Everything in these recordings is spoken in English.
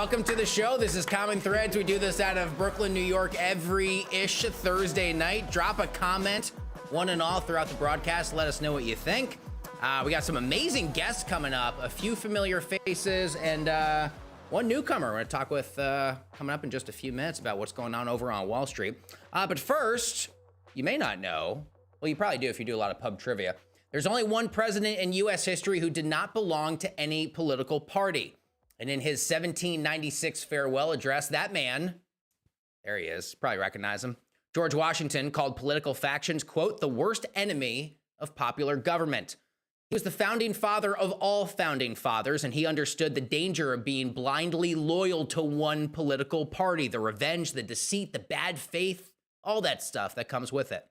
Welcome to the show. This is Common Threads. We do this out of Brooklyn, New York every-ish Thursday night. Drop a comment, one and all, throughout the broadcast. Let us know what you think. We got some amazing guests coming up, a few familiar faces, and one newcomer we're going to talk with coming up in just a few minutes about what's going on over on Wall Street. But first, you may not know, well, you probably do if you do a lot of pub trivia, there's only one president in U.S. history who did not belong to any political party. And in his 1796 farewell address, that man, there he is, probably recognize him, George Washington, called political factions, quote, the worst enemy of popular government. He was the founding father of all founding fathers, and he understood the danger of being blindly loyal to one political party, the revenge, the deceit, the bad faith, all that stuff that comes with it.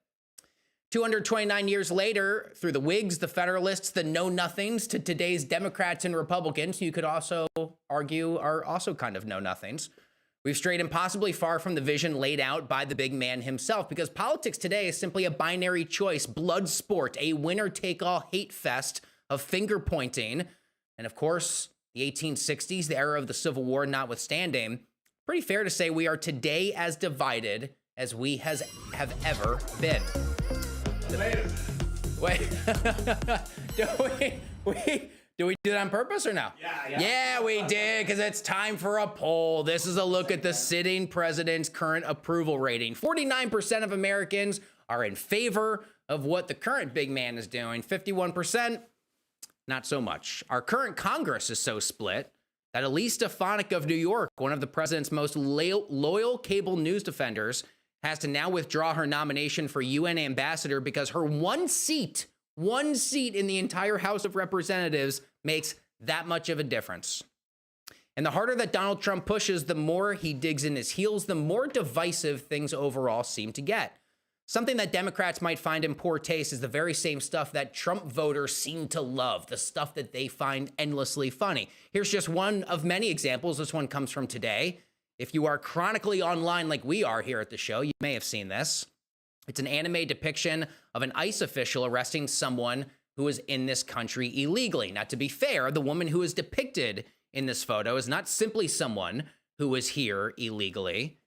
229 years later, through the Whigs, the Federalists, the know-nothings, to today's Democrats and Republicans, you could also argue are also kind of know-nothings, we've strayed impossibly far from the vision laid out by the big man himself, because politics today is simply a binary choice, blood sport, a winner-take-all hate fest of finger-pointing. And of course, the 1860s, the era of the Civil War notwithstanding, pretty fair to say we are today as divided as we have ever been. Wait, do we do that on purpose or no? Yeah, we did, because it's time for a poll. This is a look at the sitting president's current approval rating. 49% of Americans are in favor of what the current big man is doing. 51%, not so much. Our current Congress is so split that Elise Stefanik of New York, one of the president's most loyal cable news defenders, has to now withdraw her nomination for UN ambassador because her one seat in the entire House of Representatives makes that much of a difference. And the harder that Donald Trump pushes, the more he digs in his heels, the more divisive things overall seem to get. Something that Democrats might find in poor taste is the very same stuff that Trump voters seem to love, the stuff that they find endlessly funny. Here's just one of many examples. This one comes from today. If you are chronically online like we are here at the show, you may have seen this. It's an anime depiction of an ICE official arresting someone who is in this country illegally. Now, to be fair, the woman who is depicted in this photo is not simply someone who is here illegally.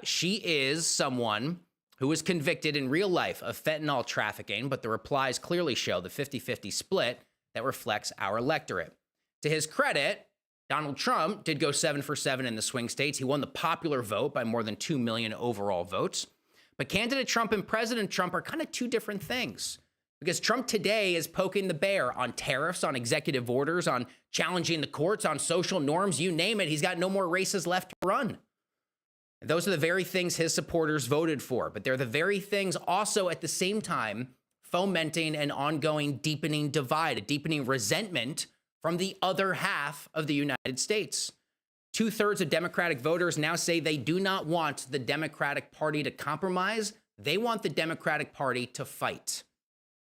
She is someone who was convicted in real life of fentanyl trafficking, but the replies clearly show the 50-50 split that reflects our electorate. To his credit, Donald Trump did go 7 for 7 in the swing states. He won the popular vote by more than 2 million overall votes. But candidate Trump and President Trump are kind of two different things, because Trump today is poking the bear on tariffs, on executive orders, on challenging the courts, on social norms, you name it. He's got no more races left to run. Those are the very things his supporters voted for, but they're the very things also at the same time fomenting an ongoing deepening divide, a deepening resentment from the other half of the United States. 2/3 of Democratic voters now say they do not want the Democratic Party to compromise. They want the Democratic Party to fight.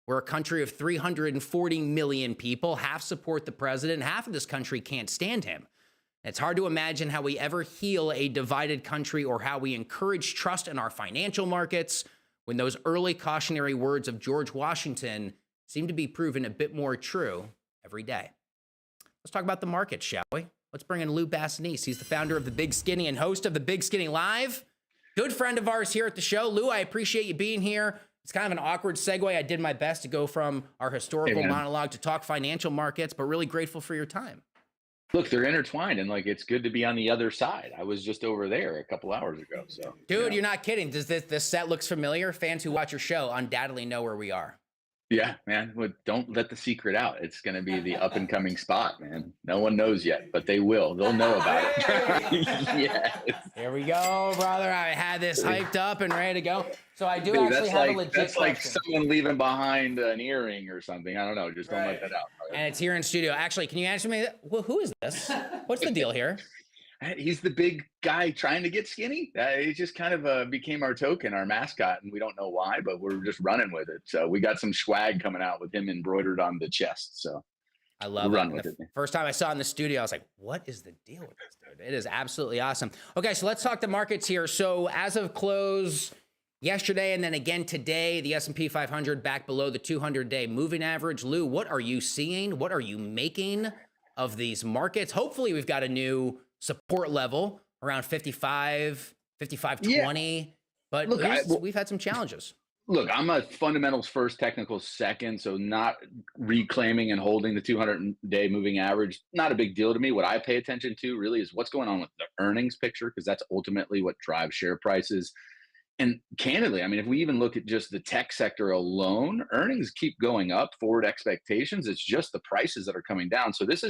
We're a country of 340 million people. Half support the president. Half of this country can't stand him. It's hard to imagine how we ever heal a divided country or how we encourage trust in our financial markets when those early cautionary words of George Washington seem to be proven a bit more true every day. Let's talk about the market, shall we? Let's bring in Lou Basenese. He's the founder of The Big Skinny and host of The Big Skinny Live. Good friend of ours here at the show. Lou, I appreciate you being here. It's kind of an awkward segue. I did my best to go from our historical monologue to talk financial markets, but really grateful for your time. Look, they're intertwined, and like it's good to be on the other side. I was just over there a couple hours ago. So, dude, you're not kidding. Does this set looks familiar? Fans who watch your show undoubtedly know where we are. Yeah, man. Well, don't let the secret out. It's going to be the up and coming spot, man. No one knows yet, but they will. They'll know about it. Yes. Here we go, brother. I had this hyped up and ready to go. So I do Dude, actually have a legit That's like question. someone leaving behind an earring or something. I don't know. Just don't let that out. And it's here in studio. Actually, can you answer me? Well, who is this? What's the deal here? He's the big guy trying to get skinny. He just kind of became our token, our mascot, and we don't know why, but we're just running with it. So we got some swag coming out with him embroidered on the chest. So I love it. The first time I saw it in the studio, I was like, what is the deal with this dude? It is absolutely awesome. Okay, so let's talk the markets here. So as of close yesterday and then again today, the S&P 500 back below the 200-day moving average. Lou, what are you seeing? What are you making of these markets? Hopefully we've got a new support level around 55, 55.20, but look, we've had some challenges. Look, I'm a fundamentals first, technicals second, so not reclaiming and holding the 200-day moving average, not a big deal to me. What I pay attention to really is what's going on with the earnings picture, because that's ultimately what drives share prices. And candidly, I mean, if we even look at just the tech sector alone, earnings keep going up, forward expectations. It's just the prices that are coming down. So it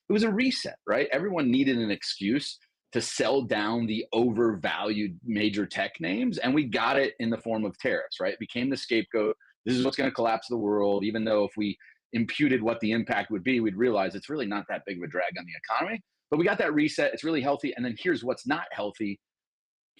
was a reset, right? Everyone needed an excuse to sell down the overvalued major tech names, and we got it in the form of tariffs, right? It became the scapegoat. This is what's going to collapse the world, even though if we imputed what the impact would be, we'd realize it's really not that big of a drag on the economy. But we got that reset. It's really healthy. And then here's what's not healthy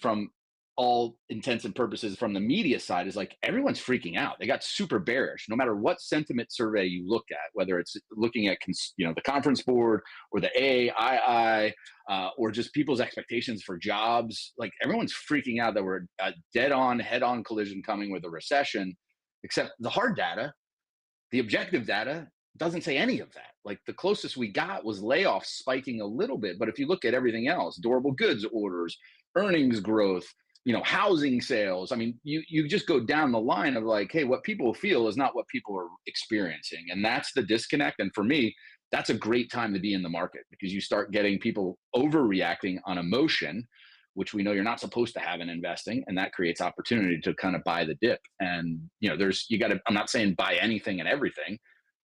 from all intents and purposes from the media side is like everyone's freaking out. They got super bearish. No matter what sentiment survey you look at, whether it's looking at the Conference Board or the AII or just people's expectations for jobs, like everyone's freaking out that we're a dead-on, head-on collision coming with a recession. Except the hard data, the objective data doesn't say any of that. Like the closest we got was layoffs spiking a little bit, but if you look at everything else, durable goods orders, earnings growth, housing sales. I mean, you just go down the line of like, hey, what people feel is not what people are experiencing. And that's the disconnect. And for me, that's a great time to be in the market because you start getting people overreacting on emotion, which we know you're not supposed to have in investing. And that creates opportunity to kind of buy the dip. And, I'm not saying buy anything and everything,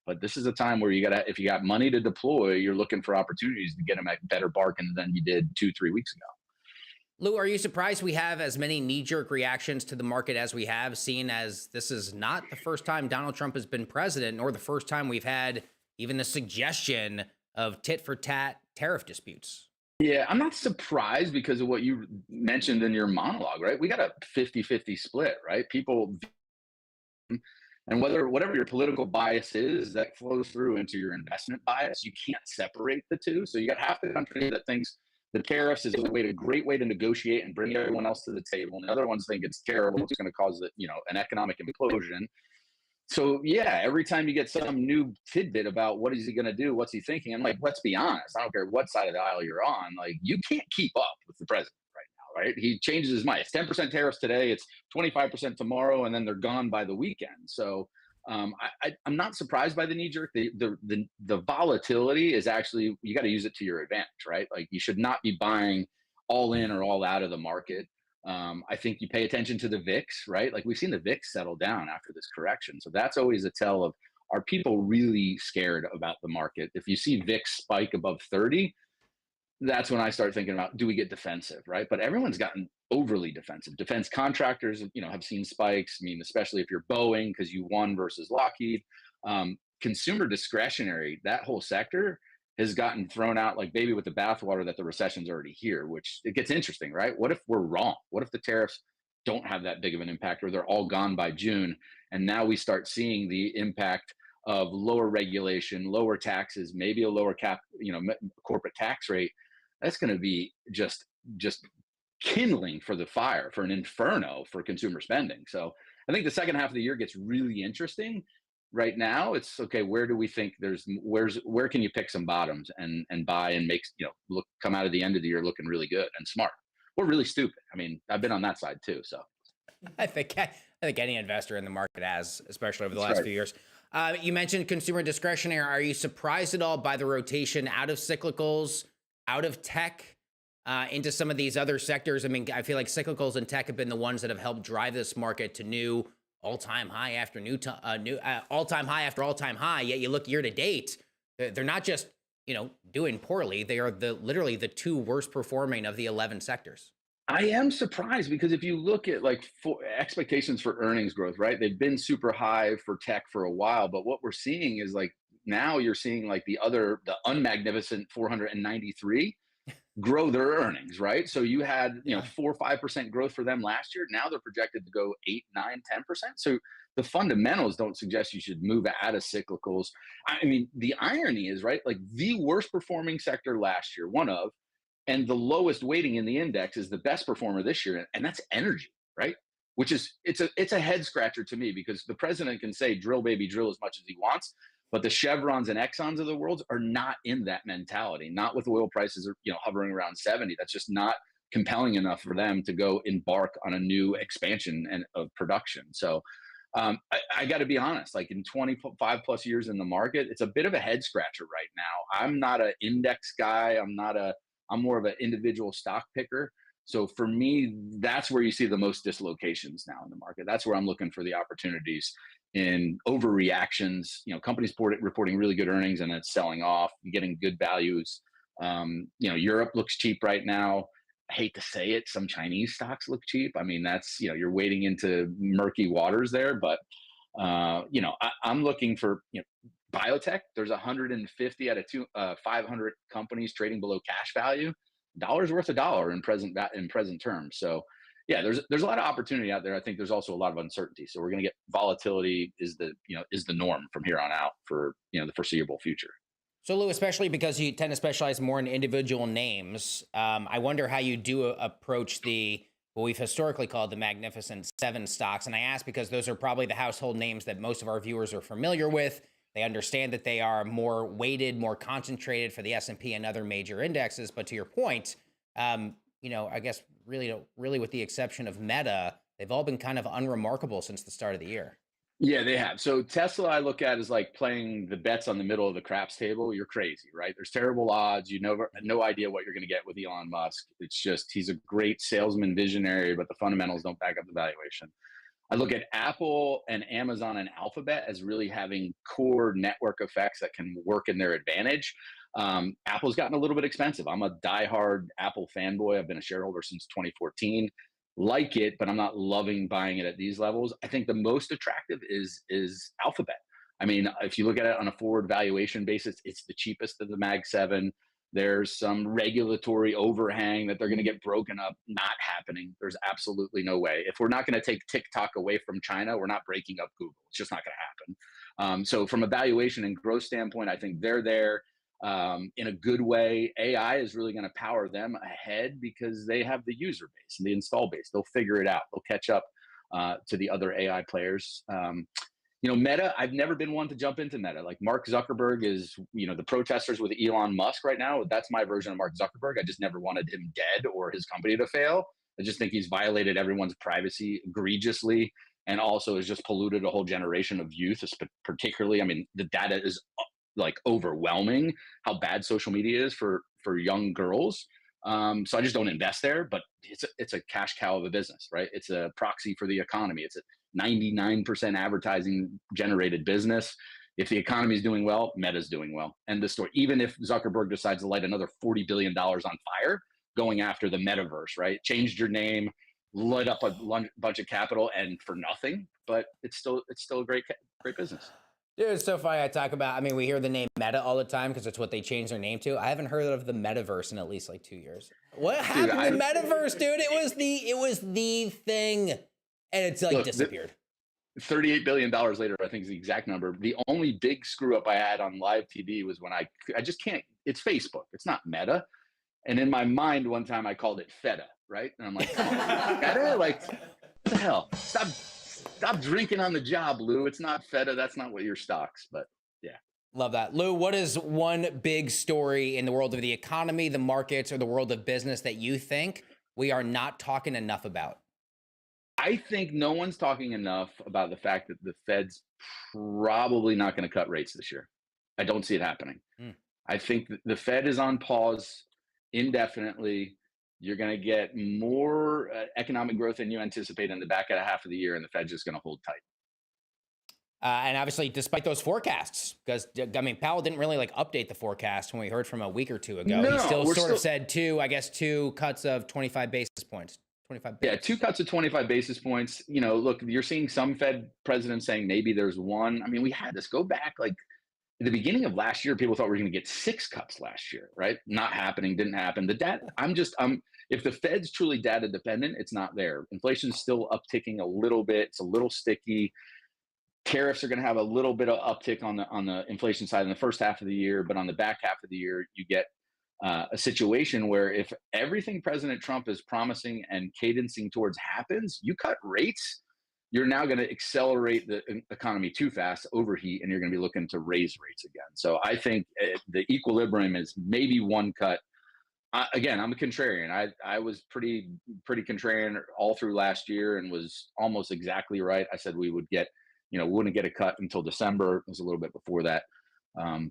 but this is a time where if you got money to deploy, you're looking for opportunities to get them at better bargains than you did 2-3 weeks ago. Lou, are you surprised we have as many knee-jerk reactions to the market as we have, seeing as this is not the first time Donald Trump has been president, nor the first time we've had even the suggestion of tit-for-tat tariff disputes? Yeah, I'm not surprised because of what you mentioned in your monologue, right? We got a 50-50 split, right? People, and whatever your political bias is, that flows through into your investment bias. You can't separate the two. So you got half the country that thinks the tariffs is a great way to negotiate and bring everyone else to the table. And the other ones think it's terrible. It's going to cause an economic implosion. So yeah, every time you get some new tidbit about what is he going to do, what's he thinking, I'm like, let's be honest. I don't care what side of the aisle you're on. Like, you can't keep up with the president right now, right? He changes his mind. It's 10% tariffs today. It's 25% tomorrow, and then they're gone by the weekend. So I'm not surprised by the knee jerk. The volatility is actually, you got to use it to your advantage, right? Like, you should not be buying all in or all out of the market. I think you pay attention to the VIX, right? Like, we've seen the VIX settle down after this correction. So that's always a tell of, are people really scared about the market? If you see VIX spike above 30, that's when I start thinking about, do we get defensive, right? But everyone's gotten overly defensive. Defense contractors, have seen spikes. I mean, especially if you're Boeing because you won versus Lockheed. Consumer discretionary, that whole sector has gotten thrown out like baby with the bathwater, that the recession's already here, which it gets interesting, right? What if we're wrong? What if the tariffs don't have that big of an impact, or they're all gone by June? And now we start seeing the impact of lower regulation, lower taxes, maybe a lower corporate tax rate. That's going to be just kindling for the fire, for an inferno for consumer spending. So I think the second half of the year gets really interesting. Right now, it's okay. Where do we think where can you pick some bottoms and buy and make come out of the end of the year looking really good and smart, or really stupid? I mean, I've been on that side too. So I think any investor in the market has, especially over the that's last right. few years. You mentioned consumer discretionary. Are you surprised at all by the rotation out of cyclicals, out of tech, into some of these other sectors? I mean, I feel like cyclicals and tech have been the ones that have helped drive this market to new all-time high after all-time high after all-time high. Yet you look year to date, they're not just doing poorly. They are literally the two worst performing of the 11 sectors. I am surprised because if you look at expectations for earnings growth, right? They've been super high for tech for a while, but what we're seeing is, like, now you're seeing like the unmagnificent 493 grow their earnings, right? So you had, Yeah. 4 or 5% growth for them last year. Now they're projected to go 8, 9, 10%. So the fundamentals don't suggest you should move out of cyclicals. I mean, the irony is, right? Like, the worst performing sector last year, and the lowest weighting in the index is the best performer this year, and that's energy, right? Which is, it's a head scratcher to me, because the president can say drill baby drill as much as he wants, but the Chevrons and Exxons of the world are not in that mentality. Not with oil prices hovering around 70. That's just not compelling enough for them to go embark on a new expansion of production. So I got to be honest, like, in 25 plus years in the market, it's a bit of a head scratcher right now. I'm not an index guy. I'm more of an individual stock picker. So for me, that's where you see the most dislocations now in the market. That's where I'm looking for the opportunities in overreactions. Companies reporting really good earnings and it's selling off, getting good values. Europe looks cheap right now. I hate to say it, some Chinese stocks look cheap. I mean, that's, you're wading into murky waters there, but I'm looking for, biotech. There's 150 out of 500 companies trading below cash value. Dollar's worth a dollar in present terms. So yeah, there's a lot of opportunity out there. I think there's also a lot of uncertainty. So we're going to get volatility is the norm from here on out for the foreseeable future. So, Lou, especially because you tend to specialize more in individual names, I wonder how you do approach what we've historically called the Magnificent Seven stocks. And I ask because those are probably the household names that most of our viewers are familiar with. They understand that they are more weighted, more concentrated for the S&P and other major indexes. But to your point, I guess really with the exception of Meta, they've all been kind of unremarkable since the start of the year. Yeah, they have. So Tesla, I look at as like playing the bets on the middle of the craps table. You're crazy, right? There's terrible odds. You know, no idea what you're going to get with Elon Musk. It's just, he's a great salesman, visionary, but the fundamentals don't back up the valuation. I look at Apple and Amazon and Alphabet as really having core network effects that can work in their advantage. Apple's gotten a little bit expensive. I'm a diehard Apple fanboy. I've been a shareholder since 2014. Like it, but I'm not loving buying it at these levels. I think the most attractive is Alphabet. I mean, if you look at it on a forward valuation basis, it's the cheapest of the Mag 7. There's some regulatory overhang that they're going to get broken up. Not happening. There's absolutely no way. If we're not going to take TikTok away from China, we're not breaking up Google. It's just not going to happen. So from a valuation and growth standpoint, I think they're there in a good way. AI is really going to power them ahead because they have the user base and the install base. They'll figure it out. They'll catch up to the other AI players. Meta, I've never been one to jump into Meta. Like Mark Zuckerberg is, the protesters with Elon Musk right now. That's my version of Mark Zuckerberg. I just never wanted him dead or his company to fail. I just think he's violated everyone's privacy egregiously and also has just polluted a whole generation of youth, particularly. I mean, the data is like overwhelming how bad social media is for young girls. So I just don't invest there, but it's a cash cow of a business, right? It's a proxy for the economy. It's a 99% advertising generated business. If the economy is doing well, Meta's doing well. And the story, even if Zuckerberg decides to light another $40 billion on fire, going after the metaverse, right? Changed your name, lit up a bunch of capital and for nothing, but it's still a great business. Dude, it's so funny. We hear the name Meta all the time because it's what they changed their name to. I haven't heard of the metaverse in at least like 2 years. What happened to metaverse, dude? It was the thing, and it's like disappeared. $38 billion later, I think is the exact number. The only big screw up I had on live TV was when I just can't. It's Facebook. It's not Meta. And in my mind, one time I called it Feta, right? And I'm like, come on, Feta? Like, what the hell? Stop drinking on the job, Lou. It's not Feta. That's not what your stocks, but yeah. Love that. Lou, what is one big story in the world of the economy, the markets, or the world of business that you think we are not talking enough about? I think no one's talking enough about the fact that the Fed's probably not going to cut rates this year. I don't see it happening. I think the Fed is on pause indefinitely. You're going to get more economic growth than you anticipate in the back half of the year, and the Fed's just going to hold tight. And obviously, despite those forecasts, because Powell didn't really update the forecast when we heard from a week or two ago. He still said two cuts of 25 basis points. 25 basis. Yeah, 2 cuts of 25 basis points. Look, you're seeing some Fed presidents saying maybe there's one. I mean, we had this go back at the beginning of last year, people thought we were going to get 6 cuts last year, right? Not happening, didn't happen. The data, if the Fed's truly data dependent, it's not there. Inflation's still upticking a little bit. It's a little sticky. Tariffs are going to have a little bit of uptick on the inflation side in the first half of the year, but on the back half of the year, you get a situation where if everything President Trump is promising and cadencing towards happens, you cut rates, you're now going to accelerate the economy too fast, overheat, and you're going to be looking to raise rates again. So I think the equilibrium is maybe 1 cut. Again, I'm a contrarian. I was pretty contrarian all through last year and was almost exactly right. I said we would get, we wouldn't get a cut until December. It was a little bit before that.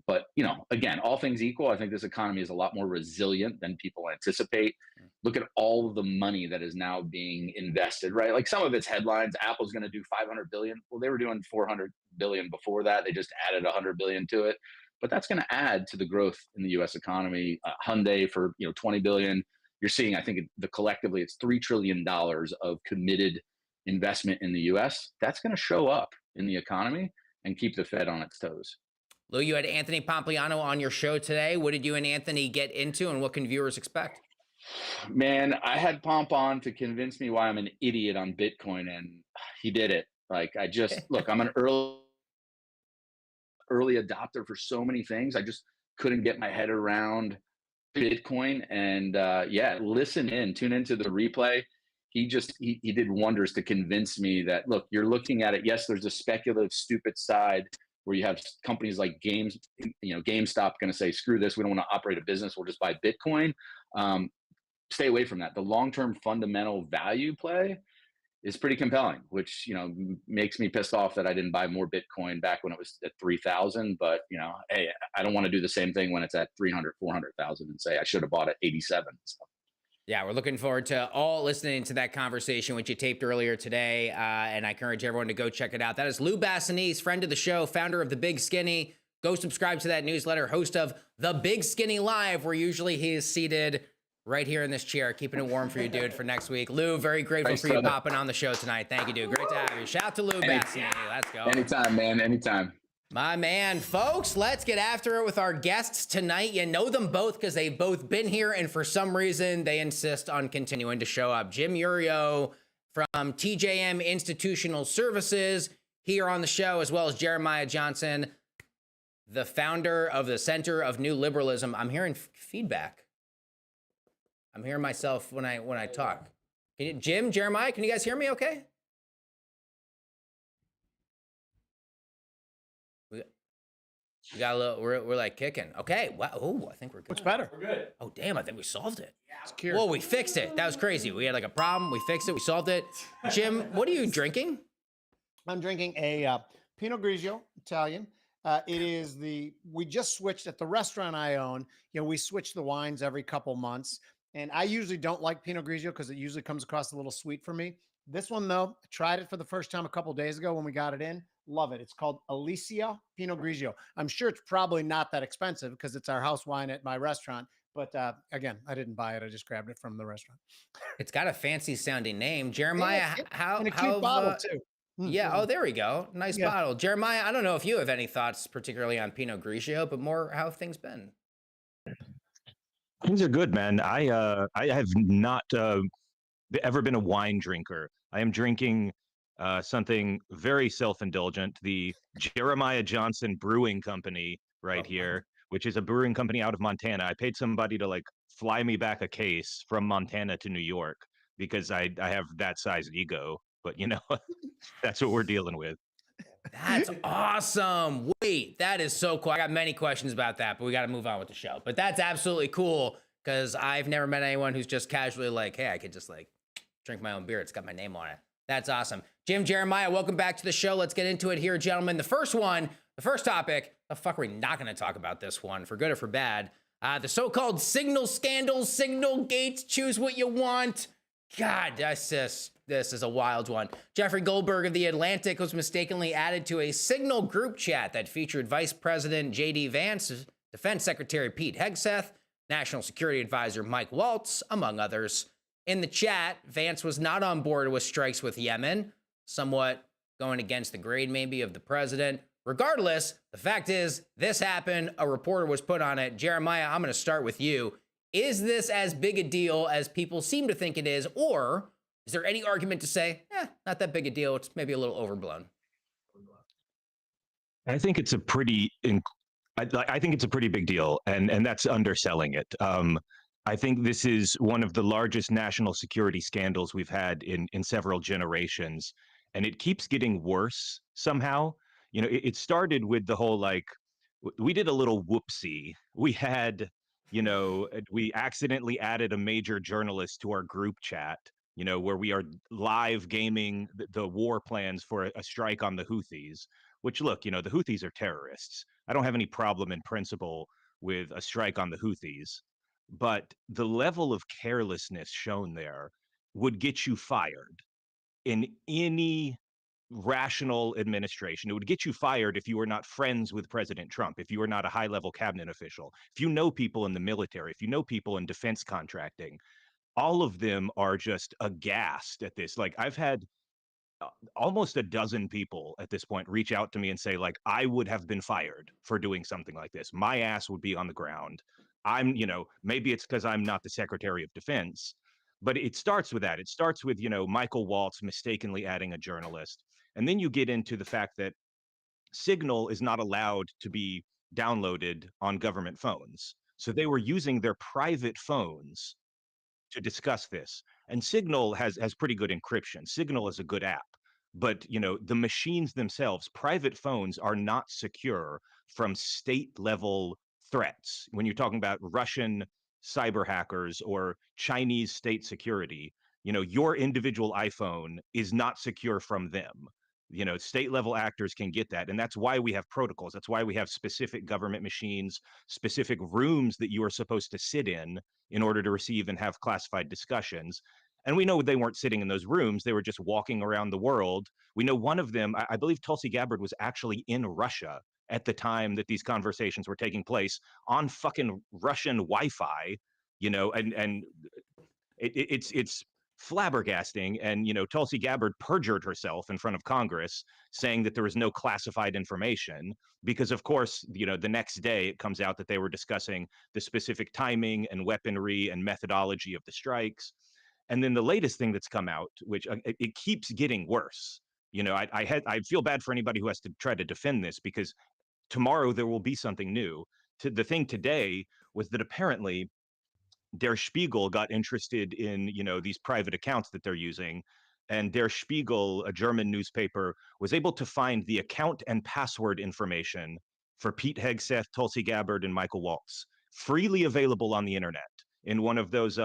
But, again, all things equal, I think this economy is a lot more resilient than people anticipate. Look at all of the money that is now being invested, right? Like some of it's headlines. Apple's going to do $500 billion. Well, they were doing $400 billion before that. They just added $100 billion to it. But that's going to add to the growth in the U.S. economy. Hyundai for $20 billion. You're seeing, I think, collectively it's $3 trillion of committed investment in the U.S. That's going to show up in the economy and keep the Fed on its toes. Lou, you had Anthony Pompliano on your show today. What did you and Anthony get into, and what can viewers expect? Man, I had Pomp on to convince me why I'm an idiot on Bitcoin, and he did it. Look, I'm an early adopter for so many things. I just couldn't get my head around Bitcoin, and tune into the replay. He did wonders to convince me that, look, you're looking at it. Yes, there's a speculative, stupid side where you have companies like GameStop going to say, screw this, we don't want to operate a business, we'll just buy Bitcoin. Stay away from that. The long-term fundamental value play is pretty compelling, which, makes me pissed off that I didn't buy more Bitcoin back when it was at 3,000. But, hey, I don't want to do the same thing when it's at 300, 400,000 and say I should have bought at 87. So. Yeah, we're looking forward to all listening to that conversation, which you taped earlier today. And I encourage everyone to go check it out. That is Lou Basenese, friend of the show, founder of The Big Skinny. Go subscribe to that newsletter, host of The Big Skinny Live, where usually he is seated right here in this chair, keeping it warm for you, dude, for next week. Lou, very grateful for you popping on the show tonight. Thank you, dude. Great to have you. Shout out to Lou Basenese. Let's go. Anytime, man. Anytime. My man, folks, let's get after it with our guests tonight. You know them both because they've both been here, and for some reason, they insist on continuing to show up. Jim Iuorio from TJM Institutional Services here on the show, as well as Jeremiah Johnson, the founder of the Center of New Liberalism. I'm hearing feedback. I'm hearing myself when I talk. Jim, Jeremiah, can you guys hear me okay? We got a little, we're like kicking. Okay. Wow. Oh, I think we're good. Much better. We're good. Oh, damn. I think we solved it. Yeah. Whoa, we fixed it. That was crazy. We had like a problem. We fixed it. We solved it. Jim, what are you drinking? I'm drinking a Pinot Grigio, Italian. We just switched at the restaurant I own. You know, we switch the wines every couple months. And I usually don't like Pinot Grigio because it usually comes across a little sweet for me. This one, though, I tried it for the first time a couple days ago when we got it in. Love it. It's called Alicia Pinot Grigio. I'm sure it's probably not that expensive because it's our house wine at my restaurant. But again, I didn't buy it. I just grabbed it from the restaurant. It's got a fancy sounding name. Jeremiah, how and a cute bottle too. Yeah. Oh, there we go. Nice bottle. Jeremiah, I don't know if you have any thoughts particularly on Pinot Grigio, but more how have things been? Things are good, man. I have not ever been a wine drinker. I am drinking something very self-indulgent, the Jeremiah Johnson Brewing Company right here, which is a brewing company out of Montana. I paid somebody to like fly me back a case from Montana to New York because I have that size ego, but you know, that's what we're dealing with. That's awesome. Wait, that is so cool. I got many questions about that, but we got to move on with the show. But that's absolutely cool because I've never met anyone who's just casually like, hey, I could just like drink my own beer. It's got my name on it. That's awesome. Jim, Jeremiah, welcome back to the show. Let's get into it here, gentlemen. The first topic, the fuck, we're not going to talk about this one for good or for bad. The so-called signal scandals, signal gates, choose what you want. God, this is a wild one. Jeffrey Goldberg of The Atlantic was mistakenly added to a Signal group chat that featured Vice President J.D. Vance, Defense Secretary Pete Hegseth, National Security Advisor Mike Waltz, among others. In the chat, Vance was not on board with strikes with Yemen, somewhat going against the grade maybe of the president. Regardless, the fact is, this happened. A reporter was put on it. Jeremiah, I'm going to start with you. Is this as big a deal as people seem to think it is, or is there any argument to say, not that big a deal, it's maybe a little overblown? I think it's a pretty big deal, and that's underselling it. I think this is one of the largest national security scandals we've had in several generations, and it keeps getting worse somehow. You know, it started with the whole, like, we did a little whoopsie. We had, you know, we accidentally added a major journalist to our group chat, you know, where we are live gaming the war plans for a strike on the Houthis, which, look, you know, the Houthis are terrorists. I don't have any problem in principle with a strike on the Houthis. But the level of carelessness shown there would get you fired in any rational administration. It would get you fired if you were not friends with President Trump, if you were not a high-level cabinet official, if you know people in the military, if you know people in defense contracting. All of them are just aghast at this. Like, I've had almost a dozen people at this point reach out to me and say, like, I would have been fired for doing something like this. My ass would be on the ground. I'm, you know, maybe it's because I'm not the Secretary of Defense, but it starts with that. It starts with, you know, Michael Waltz mistakenly adding a journalist. And then you get into the fact that Signal is not allowed to be downloaded on government phones. So they were using their private phones to discuss this. And Signal has pretty good encryption. Signal is a good app. But, you know, the machines themselves, private phones are not secure from state level threats. When you're talking about Russian cyber hackers or Chinese state security, you know, your individual iPhone is not secure from them. You know, state level actors can get that. And that's why we have protocols. That's why we have specific government machines, specific rooms that you are supposed to sit in order to receive and have classified discussions. And we know they weren't sitting in those rooms. They were just walking around the world. We know one of them, I believe Tulsi Gabbard was actually in Russia at the time that these conversations were taking place on fucking Russian Wi-Fi, you know, and it's flabbergasting. And, Tulsi Gabbard perjured herself in front of Congress, saying that there was no classified information because, of course, the next day it comes out that they were discussing the specific timing and weaponry and methodology of the strikes. And then the latest thing that's come out, which it keeps getting worse. I feel bad for anybody who has to try to defend this because tomorrow there will be something new. The thing today was that apparently Der Spiegel got interested in, these private accounts that they're using. And Der Spiegel, a German newspaper, was able to find the account and password information for Pete Hegseth, Tulsi Gabbard, and Michael Waltz, freely available on the internet in one of those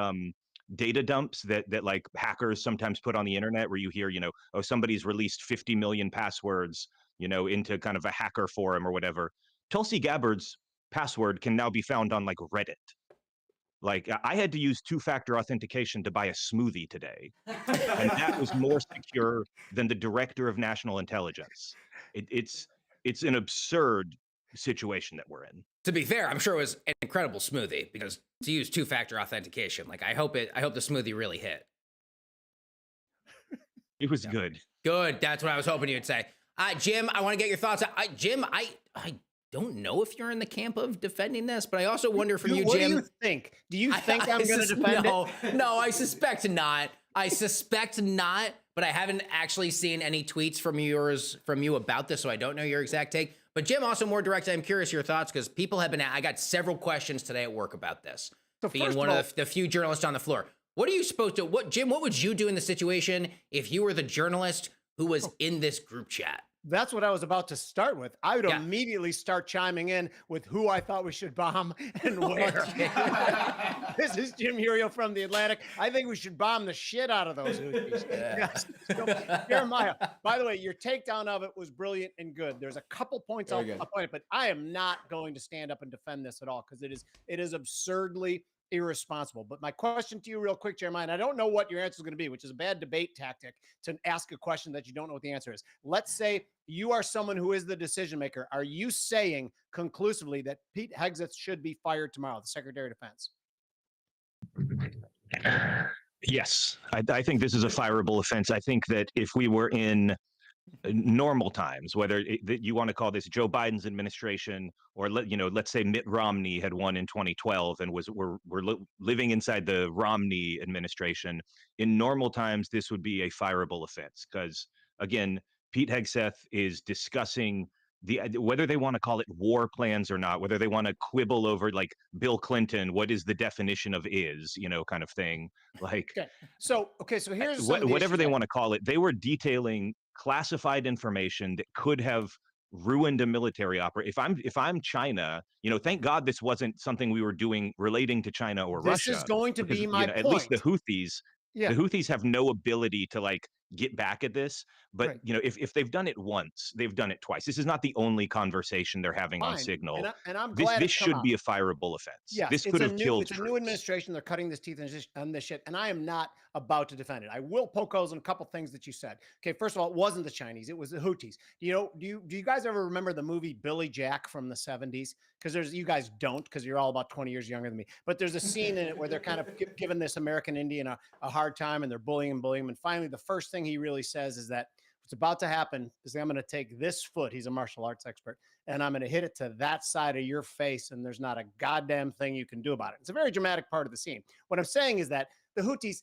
data dumps that like hackers sometimes put on the internet, where you hear, oh, somebody's released 50 million passwords, into kind of a hacker forum or whatever. Tulsi Gabbard's password can now be found on like Reddit. Like I had to use two-factor authentication to buy a smoothie today, and that was more secure than the director of national intelligence. It's an absurd situation that we're in. To be fair, I'm sure it was an incredible smoothie because to use two-factor authentication, like I hope the smoothie really hit. It was good. Good. That's what I was hoping you'd say. Jim, I want to get your thoughts. Jim, I don't know if you're in the camp of defending this, but I also wonder from you, Jim. What do you think? Do you think I'm going to defend it? No, I suspect not. But I haven't actually seen any tweets from you about this, so I don't know your exact take. But Jim, also more direct, I'm curious your thoughts because people have been. I got several questions today at work about this. So being one of the few journalists on the floor, what are you supposed to? Jim? What would you do in the situation if you were the journalist who was in this group chat? That's what I was about to start with. I would immediately start chiming in with who I thought we should bomb and where. This is Jim Iuorio from The Atlantic. I think we should bomb the shit out of those Houthis. Yes. So, Jeremiah, by the way, your takedown of it was brilliant and good. There's a couple points I'll point it, but I am not going to stand up and defend this at all because it is absurdly irresponsible. But my question to you real quick, Jeremiah, and I don't know what your answer is going to be, which is a bad debate tactic to ask a question that you don't know what the answer is. Let's say you are someone who is the decision maker. Are you saying conclusively that Pete Hegseth should be fired tomorrow, the Secretary of Defense? Yes, I think this is a fireable offense. I think that if we were in normal times, whether you want to call this Joe Biden's administration or let's say Mitt Romney had won in 2012 and we're living inside the Romney administration, in normal times this would be a fireable offense because again, Pete Hegseth is discussing whether they want to call it war plans or not, whether they want to quibble over like Bill Clinton, what is the definition of kind of thing. Like, so here's whatever they want to call it. They were detailing classified information that could have ruined a military operation. If I'm China, thank God this wasn't something we were doing relating to China or Russia. This is going to be my point. At least the Houthis have no ability to like get back at this. But if they've done it once, they've done it twice. This is not the only conversation they're having on Signal. And I'm glad this should be a fireable offense. Yeah, this could have killed. It's a new administration. They're cutting this teeth on this shit, and I am not about to defend it. I will poke holes in a couple things that you said. Okay, first of all, it wasn't the Chinese; it was the Houthis. Do you guys ever remember the movie Billy Jack from the 70s? Because you guys don't, because you're all about 20 years younger than me. But there's a scene in it where they're kind of giving this American Indian a hard time, and they're bullying him. And finally, the first thing he really says is that what's about to happen is I'm going to take this foot. He's a martial arts expert, and I'm going to hit it to that side of your face, and there's not a goddamn thing you can do about it. It's a very dramatic part of the scene. What I'm saying is that the Houthis,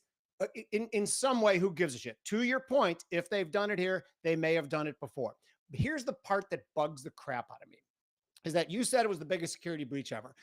in some way, who gives a shit? To your point, if they've done it here, they may have done it before. But here's the part that bugs the crap out of me. Is that you said it was the biggest security breach ever.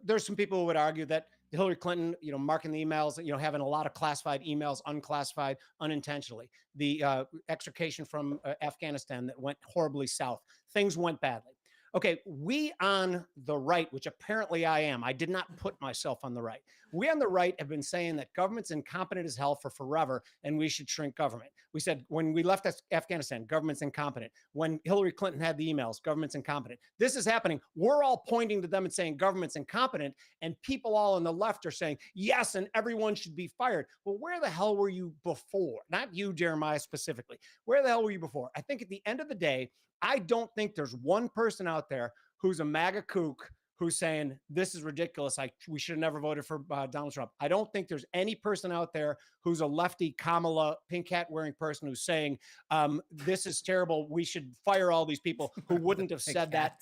There's some people who would argue that Hillary Clinton, marking the emails, having a lot of classified emails, unclassified unintentionally. The extrication from Afghanistan that went horribly south. Things went badly. Okay, we on the right, which apparently I am, I did not put myself on the right. We on the right have been saying that government's incompetent as hell for forever, and we should shrink government. We said when we left Afghanistan, government's incompetent. When Hillary Clinton had the emails, government's incompetent. This is happening. We're all pointing to them and saying government's incompetent, and people all on the left are saying, yes, and everyone should be fired. Well, where the hell were you before? Not you, Jeremiah, specifically. Where the hell were you before? I think at the end of the day, I don't think there's one person out there who's a MAGA kook who's saying this is ridiculous. We should have never voted for Donald Trump. I don't think there's any person out there who's a lefty Kamala pink hat wearing person who's saying this is terrible. We should fire all these people who wouldn't have said that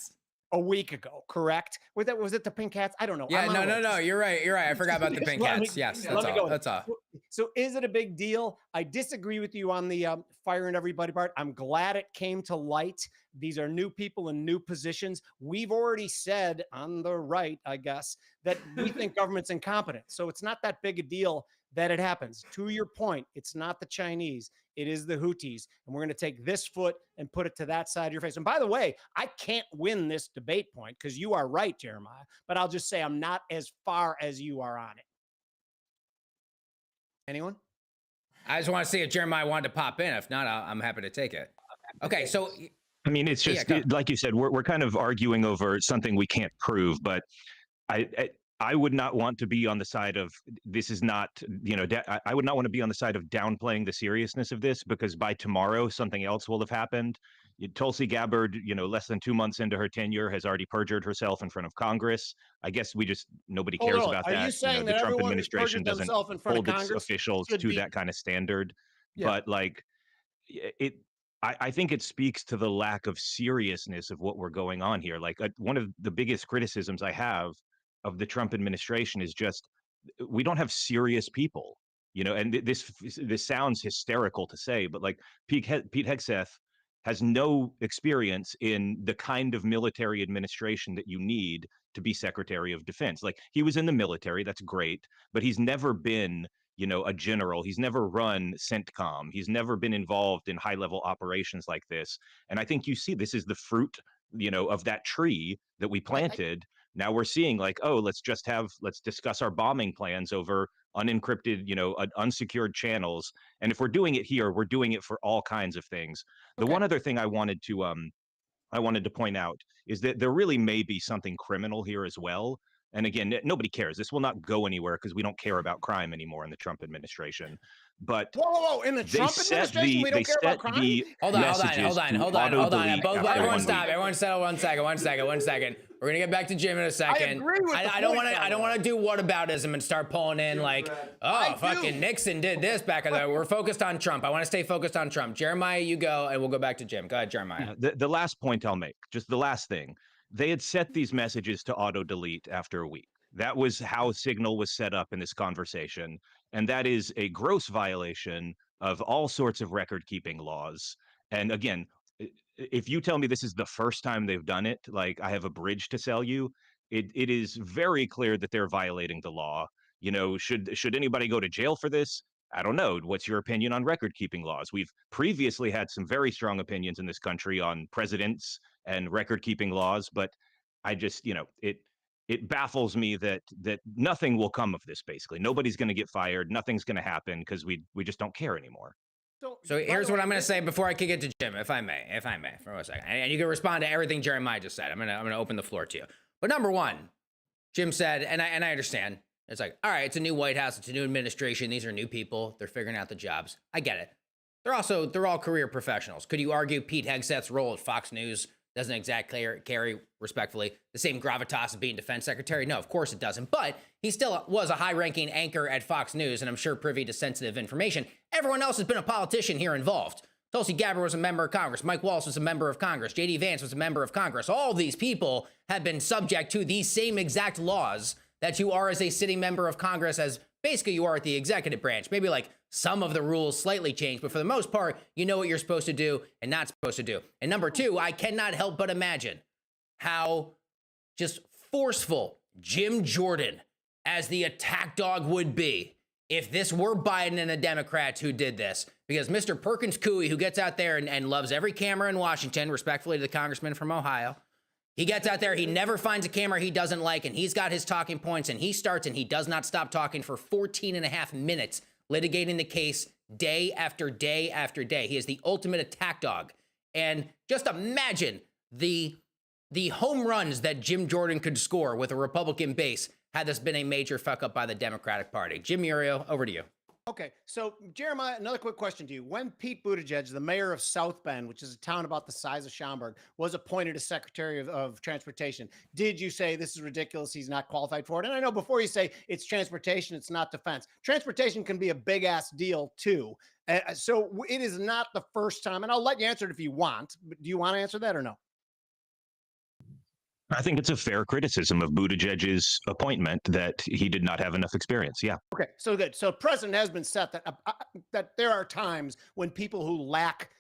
a week ago, correct? Was it the pink hats? I don't know. Yeah, no. You're right. I forgot about the pink hats. Yes, that's all. So is it a big deal? I disagree with you on the firing everybody part. I'm glad it came to light. These are new people in new positions. We've already said on the right, I guess, that we think government's incompetent. So it's not that big a deal that it happens. To your point, it's not the Chinese. It is the Houthis. And we're going to take this foot and put it to that side of your face. And by the way, I can't win this debate point because you are right, Jeremiah. But I'll just say I'm not as far as you are on it. Anyone? I just want to see if Jeremiah wanted to pop in. If not, I'm happy to take it. Okay, so I mean, it's just like you said, we're kind of arguing over something we can't prove, but I would not want to be on the side of this is not, I would not want to be on the side of downplaying the seriousness of this, because by tomorrow something else will have happened. Tulsi Gabbard, less than 2 months into her tenure, has already perjured herself in front of Congress. I guess nobody cares about that. Are you saying that the Trump everyone administration doesn't hold its officials to that kind of standard? Yeah. But I think it speaks to the lack of seriousness of what we're going on here. One of the biggest criticisms I have of the Trump administration is just we don't have serious people, and this sounds hysterical to say, but Pete Hegseth has no experience in the kind of military administration that you need to be Secretary of Defense. He was in the military, that's great, but he's never been, a general. He's never run CENTCOM. He's never been involved in high-level operations like this. And I think you see this is the fruit, of that tree that we planted. Now we're seeing let's discuss our bombing plans over unencrypted, unsecured channels. And if we're doing it here, we're doing it for all kinds of things. The one other thing I wanted to point out is that there really may be something criminal here as well. And again, nobody cares. This will not go anywhere because we don't care about crime anymore in the Trump administration. But whoa! In the Trump administration, we don't care about crime. Hold on. Everyone stop. Everyone settle 1 second. 1 second. We're gonna get back to Jim in a second. I agree with I don't want to do whataboutism and start pulling in fucking Nixon did this back in the. We're focused on Trump. I want to stay focused on Trump. Jeremiah, you go, and we'll go back to Jim. Go ahead, Jeremiah. The last point I'll make, just the last thing. They had set these messages to auto-delete after a week. That was how Signal was set up in this conversation. And that is a gross violation of all sorts of record-keeping laws. And again, if you tell me this is the first time they've done it, I have a bridge to sell you, it is very clear that they're violating the law. Should anybody go to jail for this? I don't know. What's your opinion on record-keeping laws? We've previously had some very strong opinions in this country on presidents and record-keeping laws, but I just, it baffles me that nothing will come of this. Basically, nobody's going to get fired. Nothing's going to happen because we just don't care anymore. So here's what I'm going to say before I kick it to Jim, if I may, for a second, and you can respond to everything Jeremiah just said. I'm going to open the floor to you. But number one, Jim said, and I understand. It's all right, it's a new White House, it's a new administration. These are new people. They're figuring out the jobs. I get it. They're all career professionals. Could you argue Pete Hegseth's role at Fox News doesn't exactly carry, respectfully, the same gravitas of being defense secretary? No, of course it doesn't. But he still was a high-ranking anchor at Fox News, and I'm sure privy to sensitive information. Everyone else has been a politician here involved. Tulsi Gabbard was a member of Congress. Mike Waltz was a member of Congress. J.D. Vance was a member of Congress. All these people have been subject to these same exact laws that you are as a sitting member of Congress, as basically you are at the executive branch. Maybe some of the rules slightly change, but for the most part, you know what you're supposed to do and not supposed to do. And number two, I cannot help but imagine how just forceful Jim Jordan as the attack dog would be if this were Biden and the Democrats who did this. Because Mr. Perkins Coie, who gets out there and loves every camera in Washington, respectfully to the congressman from Ohio, he gets out there, he never finds a camera he doesn't like, and he's got his talking points, and he starts and he does not stop talking for 14 and a half minutes, litigating the case day after day after day. He is the ultimate attack dog. And just imagine the home runs that Jim Jordan could score with a Republican base had this been a major fuck up by the Democratic Party. Jim Iuorio, over to you. Okay, so Jeremiah, another quick question to you. When Pete Buttigieg, the mayor of South Bend, which is a town about the size of Schaumburg, was appointed as Secretary of Transportation, did you say this is ridiculous, he's not qualified for it? And I know before you say it's transportation, it's not defense. Transportation can be a big ass deal too. So it is not the first time, and I'll let you answer it if you want. But do you want to answer that or no? I think it's a fair criticism of Buttigieg's appointment that he did not have enough experience. Yeah. Okay, so good. So precedent has been set that there are times when people who lack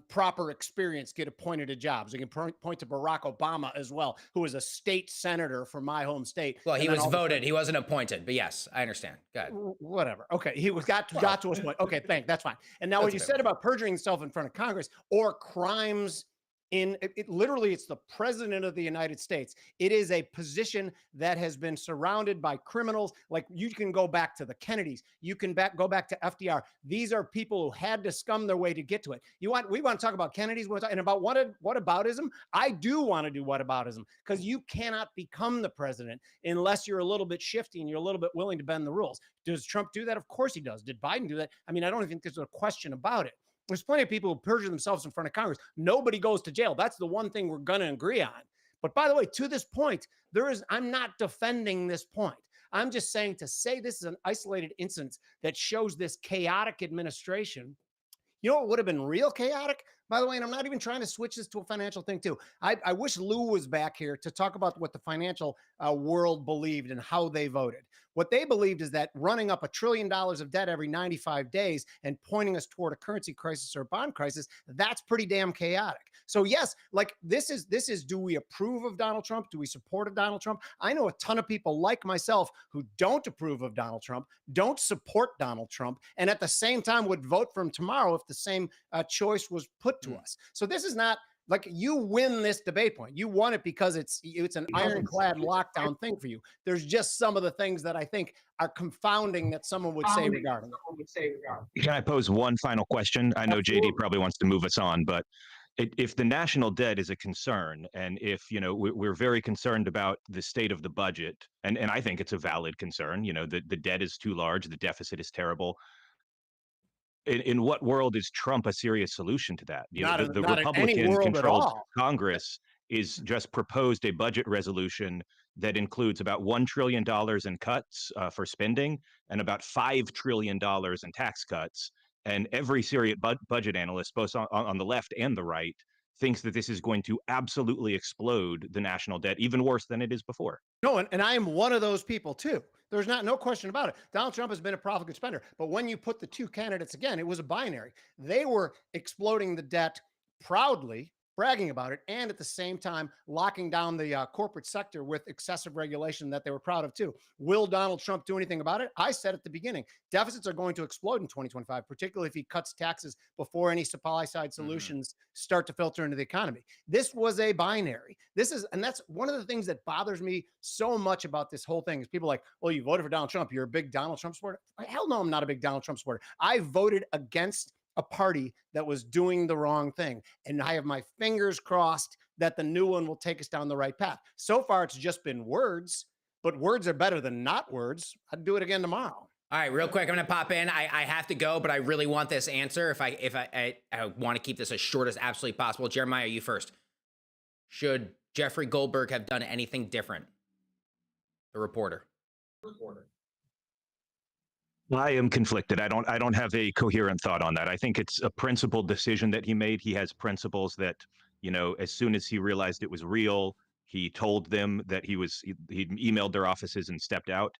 proper experience get appointed to jobs. We can point to Barack Obama as well, who was a state senator from my home state. Well, he was voted. He wasn't appointed, but yes, I understand. Go ahead. Whatever. Okay, he was got to his point. Okay, that's fine. And now what you said about perjuring himself in front of Congress or crimes in it, literally, it's the president of the United States. It is a position that has been surrounded by criminals. Like you can go back to the Kennedys. You can go back to FDR. These are people who had to scum their way to get to it. We want to talk about Kennedys and about whataboutism. I do want to do whataboutism because you cannot become the president unless you're a little bit shifty and you're a little bit willing to bend the rules. Does Trump do that? Of course he does. Did Biden do that? I mean, I don't even think there's a question about it. There's plenty of people who perjure themselves in front of Congress. Nobody goes to jail. That's the one thing we're going to agree on. But by the way, to this point, I'm not defending this point. I'm just saying to say this is an isolated instance that shows this chaotic administration. You know what would have been real chaotic? By the way, and I'm not even trying to switch this to a financial thing too. I wish Lou was back here to talk about what the financial world believed and how they voted. What they believed is that running up $1 trillion of debt every 95 days and pointing us toward a currency crisis or a bond crisis, that's pretty damn chaotic. So yes, like this is, do we approve of Donald Trump? Do we support Donald Trump? I know a ton of people like myself who don't approve of Donald Trump, don't support Donald Trump, and at the same time would vote for him tomorrow if the same choice was put to us. So this is not like you win this debate point. You won it because it's an ironclad lockdown thing for you. There's just some of the things that I think are confounding that someone would say regarding it. Can I pose one final question? I know JD probably wants to move us on, but if the national debt is a concern, and if we're very concerned about the state of the budget, and I think it's a valid concern, the debt is too large, the deficit is terrible. In what world is Trump a serious solution to that? The Republican-controlled Congress is just proposed a budget resolution that includes about $1 trillion in cuts for spending and about $5 trillion in tax cuts. And every serious budget analyst, both on the left and the right, thinks that this is going to absolutely explode the national debt, even worse than it is before. No, and I am one of those people too. There's no question about it. Donald Trump has been a profligate spender, but when you put the two candidates again, it was a binary. They were exploding the debt proudly, bragging about it, and at the same time locking down the corporate sector with excessive regulation that they were proud of too. Will Donald Trump do anything about it? I said at the beginning, deficits are going to explode in 2025, particularly if he cuts taxes before any supply side solutions start to filter into the economy. This was a binary. And that's one of the things that bothers me so much about this whole thing is people like, well, you voted for Donald Trump. You're a big Donald Trump supporter. Hell no, I'm not a big Donald Trump supporter. I voted against a party that was doing the wrong thing. And I have my fingers crossed that the new one will take us down the right path. So far, it's just been words, but words are better than not words. I'd do it again tomorrow. All right, real quick, I'm going to pop in. I have to go, but I really want this answer. If I want to keep this as short as absolutely possible. Jeremiah, you first. Should Jeffrey Goldberg have done anything different? The reporter. I am conflicted. I don't have a coherent thought on that. I think it's a principled decision that he made. He has principles that, as soon as he realized it was real, he told them that he'd emailed their offices and stepped out.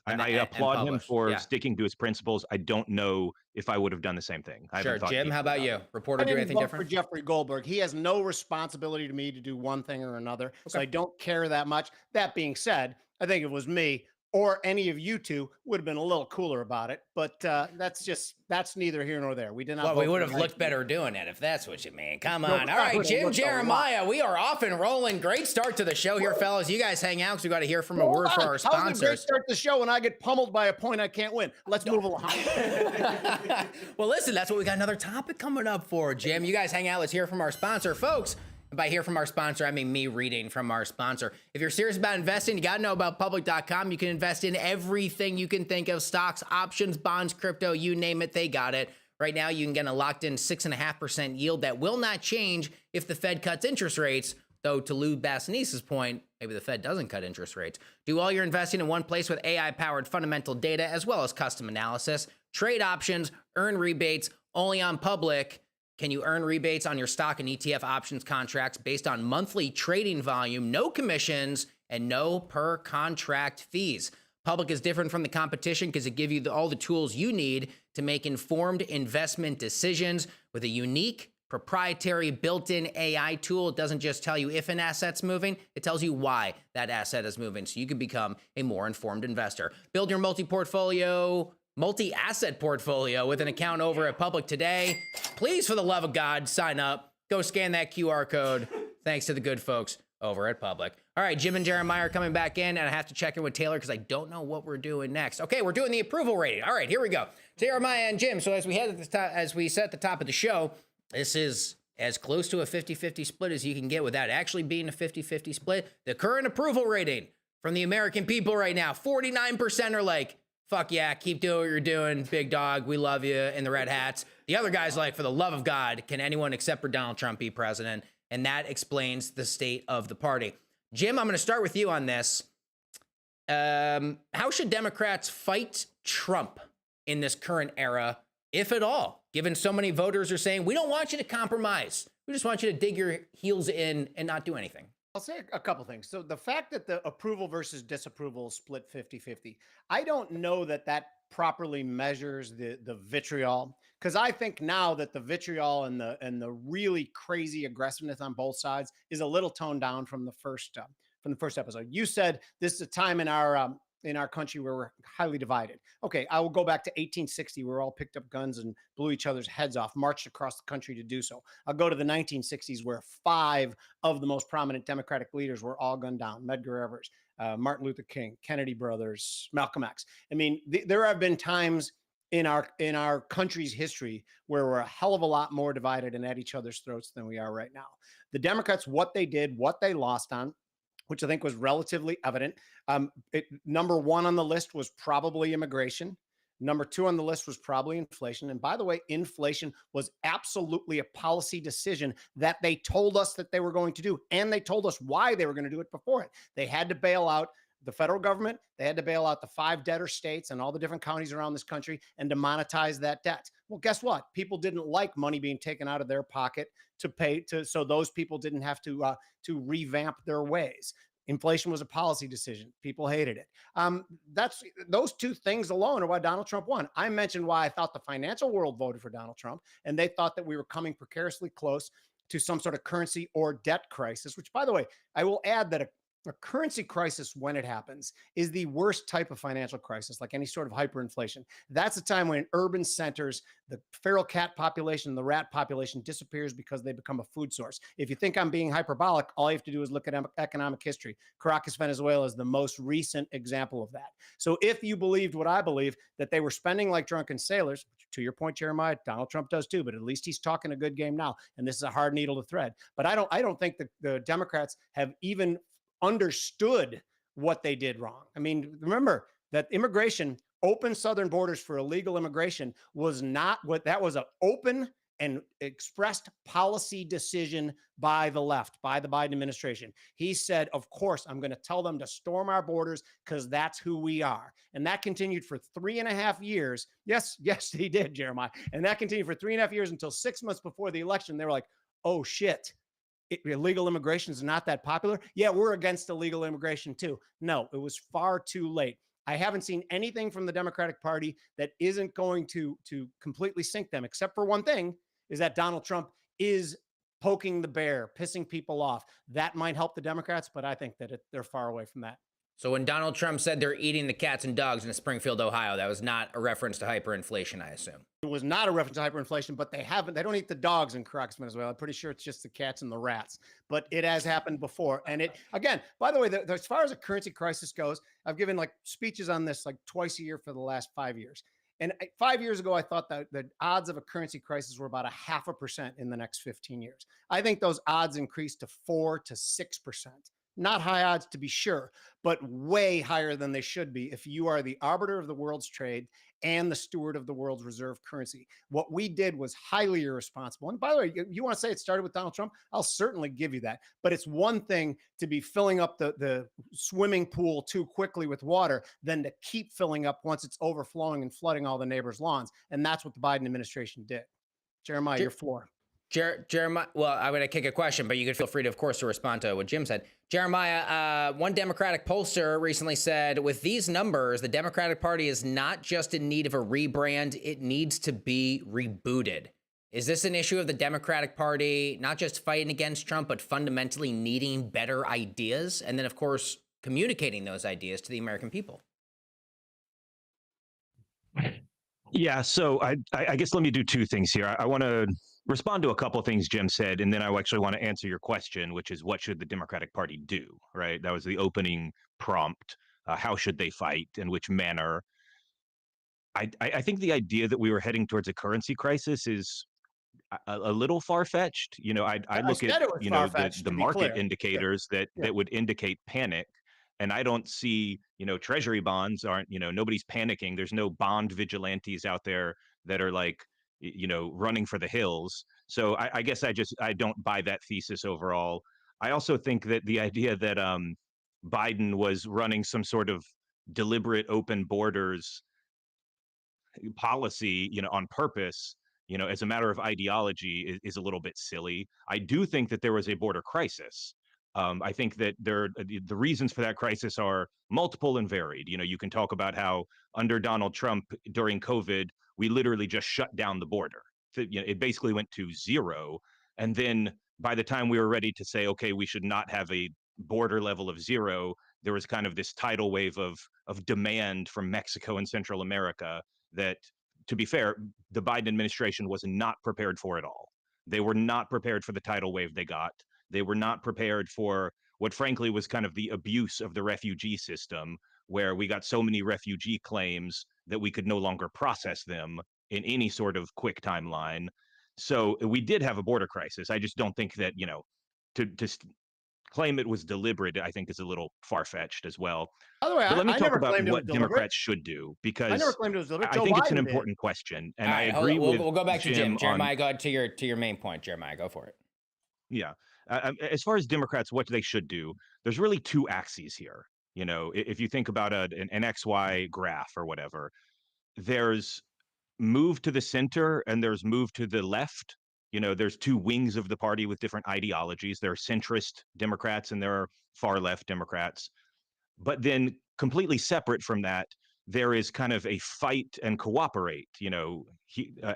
I applaud him for sticking to his principles. I don't know if I would have done the same thing. Sure. Jim, how about you? Reporter do anything different? For Jeffrey Goldberg, he has no responsibility to me to do one thing or another. Okay. So I don't care that much. That being said, I think if it was me or any of you two, would have been a little cooler about it. But that's neither here nor there. We did not. Well, we would have looked better doing it if that's what you mean. Come on. All right, Jim, Jeremiah, we are off and rolling. Great start to the show here, fellas. You guys hang out because we got to hear from a word for our sponsors. How's a great start to the show when I get pummeled by a point I can't win? Let's move along. Well, listen, that's what we got another topic coming up for, Jim. You guys hang out. Let's hear from our sponsor, folks. By hear from our sponsor, I mean me reading from our sponsor. If you're serious about investing, you got to know about public.com. You can invest in everything you can think of: stocks, options, bonds, crypto, you name it, they got it. Right now, you can get a locked in 6.5% yield that will not change if the Fed cuts interest rates. Though, to Lou Basenese's point, maybe the Fed doesn't cut interest rates. Do all your investing in one place with AI-powered fundamental data as well as custom analysis. Trade options, earn rebates only on Public. Can you earn rebates on your stock and ETF options contracts based on monthly trading volume, no commissions, and no per contract fees? Public is different from the competition because it gives you all the tools you need to make informed investment decisions with a unique proprietary built-in AI tool. It doesn't just tell you if an asset's moving, it tells you why that asset is moving so you can become a more informed investor. Build your multi-asset portfolio with an account over at Public today. Please, for the love of God, sign up. Go scan that QR code. Thanks to the good folks over at Public. All right, Jim and Jeremiah are coming back in, and I have to check in with Taylor because I don't know what we're doing next. Okay, we're doing the approval rating. All right, here we go. Jeremiah and Jim. So as we said at the top of the show, this is as close to a 50-50 split as you can get without actually being a 50-50 split. The current approval rating from the American people right now, 49% are like, fuck yeah, keep doing what you're doing, big dog, we love you, in the red hats. The other guy's like, for the love of God, can anyone except for Donald Trump be president? And that explains the state of the party. Jim, I'm going to start with you on this. How should Democrats fight Trump in this current era, if at all, given so many voters are saying, we don't want you to compromise. We just want you to dig your heels in and not do anything? I'll say a couple things. So the fact that the approval versus disapproval split 50-50, I don't know that properly measures the vitriol, because I think now that the vitriol and the really crazy aggressiveness on both sides is a little toned down from the first episode. You said this is a time in our country where we're highly divided. Okay, I will go back to 1860, where we all picked up guns and blew each other's heads off, marched across the country to do so. I'll go to the 1960s, where 5 of the most prominent Democratic leaders were all gunned down: Medgar Evers, Martin Luther King, Kennedy brothers, Malcolm X. I mean, there have been times in our country's history where we're a hell of a lot more divided and at each other's throats than we are right now. The Democrats, what they did, what they lost on, which I think was relatively evident. Number 1 on the list was probably immigration. Number 2 on the list was probably inflation. And by the way, inflation was absolutely a policy decision that they told us that they were going to do. And they told us why they were going to do it before it. They had to bail out the federal government. They had to bail out the 5 debtor states and all the different counties around this country and to monetize that debt. Well, guess what? People didn't like money being taken out of their pocket to pay so those people didn't have to revamp their ways. Inflation was a policy decision. People hated it. Those 2 things alone are why Donald Trump won. I mentioned why I thought the financial world voted for Donald Trump, and they thought that we were coming precariously close to some sort of currency or debt crisis, which, by the way, I will add that a currency crisis, when it happens, is the worst type of financial crisis, like any sort of hyperinflation. That's the time when in urban centers, the feral cat population, the rat population disappears because they become a food source. If you think I'm being hyperbolic, all you have to do is look at economic history. Caracas, Venezuela is the most recent example of that. So if you believed what I believe, that they were spending like drunken sailors, to your point, Jeremiah, Donald Trump does too, but at least he's talking a good game now. And this is a hard needle to thread. But I don't think the Democrats have even understood what they did wrong. I mean, remember that immigration, open southern borders for illegal immigration, was not what that was, an open and expressed policy decision by the left, by the Biden administration. He said, of course, I'm going to tell them to storm our borders because that's who we are. And that continued for 3.5 years. Yes, he did, Jeremiah. And that continued for 3.5 years until 6 months before the election. They were like, oh shit, illegal immigration is not that popular. Yeah, we're against illegal immigration too. No, it was far too late. I haven't seen anything from the Democratic Party that isn't going to completely sink them, except for one thing, is that Donald Trump is poking the bear, pissing people off. That might help the Democrats, but I think that they're far away from that. So when Donald Trump said they're eating the cats and dogs in Springfield, Ohio, that was not a reference to hyperinflation, I assume. It was not a reference to hyperinflation, but they don't eat the dogs in Caracas, Venezuela. I'm pretty sure it's just the cats and the rats, but it has happened before. And it, again, by the way, as far as a currency crisis goes, I've given like speeches on this like twice a year for the last 5 years. And 5 years ago, I thought that the odds of a currency crisis were about 0.5% in the next 15 years. I think those odds increased to 4 to 6%. Not high odds to be sure, but way higher than they should be if you are the arbiter of the world's trade and the steward of the world's reserve currency. What we did was highly irresponsible. And by the way, you want to say it started with Donald Trump? I'll certainly give you that. But it's one thing to be filling up the swimming pool too quickly with water than to keep filling up once it's overflowing and flooding all the neighbors' lawns. And that's what the Biden administration did. Jeremiah, your floor. Jeremiah, well, I'm going to kick a question, but you can feel free to, of course, to respond to what Jim said. Jeremiah, one Democratic pollster recently said, with these numbers, the Democratic Party is not just in need of a rebrand, it needs to be rebooted. Is this an issue of the Democratic Party, not just fighting against Trump, but fundamentally needing better ideas? And then, of course, communicating those ideas to the American people? Yeah, so I guess let me do two things here. I want to respond to a couple of things Jim said, and then I actually want to answer your question, which is what should the Democratic Party do, right? That was the opening prompt. How should they fight? In which manner? I think the idea that we were heading towards a currency crisis is a little far-fetched. You know, I look at, you know, the market indicators that would indicate panic. And I don't see, you know, treasury bonds aren't, you know, nobody's panicking. There's no bond vigilantes out there that are like, you know, running for the hills. So I guess I don't buy that thesis overall. I also think that the idea that Biden was running some sort of deliberate open borders policy, you know, on purpose, you know, as a matter of ideology is a little bit silly. I do think that there was a border crisis. I think that the reasons for that crisis are multiple and varied. You know, you can talk about how under Donald Trump during COVID, we literally just shut down the border. You know, it basically went to zero. And then by the time we were ready to say, okay, we should not have a border level of zero, there was kind of this tidal wave of demand from Mexico and Central America that, to be fair, the Biden administration was not prepared for at all. They were not prepared for the tidal wave they got. They were not prepared for what, frankly, was kind of the abuse of the refugee system, where we got so many refugee claims that we could no longer process them in any sort of quick timeline. So we did have a border crisis. I just don't think that, you know, to claim it was deliberate, I think is a little far-fetched as well. By the way, but let me I talk never about claimed what it was deliberate. Democrats should do, because I never claimed it was deliberate. I Joe think it's Biden an did. important question. And All I right, agree with we'll go back to Jim. Jeremiah, on, go to your main point. Jeremiah, go for it. Yeah. As far as Democrats, what they should do, there's really two axes here. You know, if you think about an XY graph or whatever, there's move to the center and there's move to the left. You know, there's two wings of the party with different ideologies. There are centrist Democrats and there are far left Democrats. But then completely separate from that, there is kind of a fight and cooperate, you know,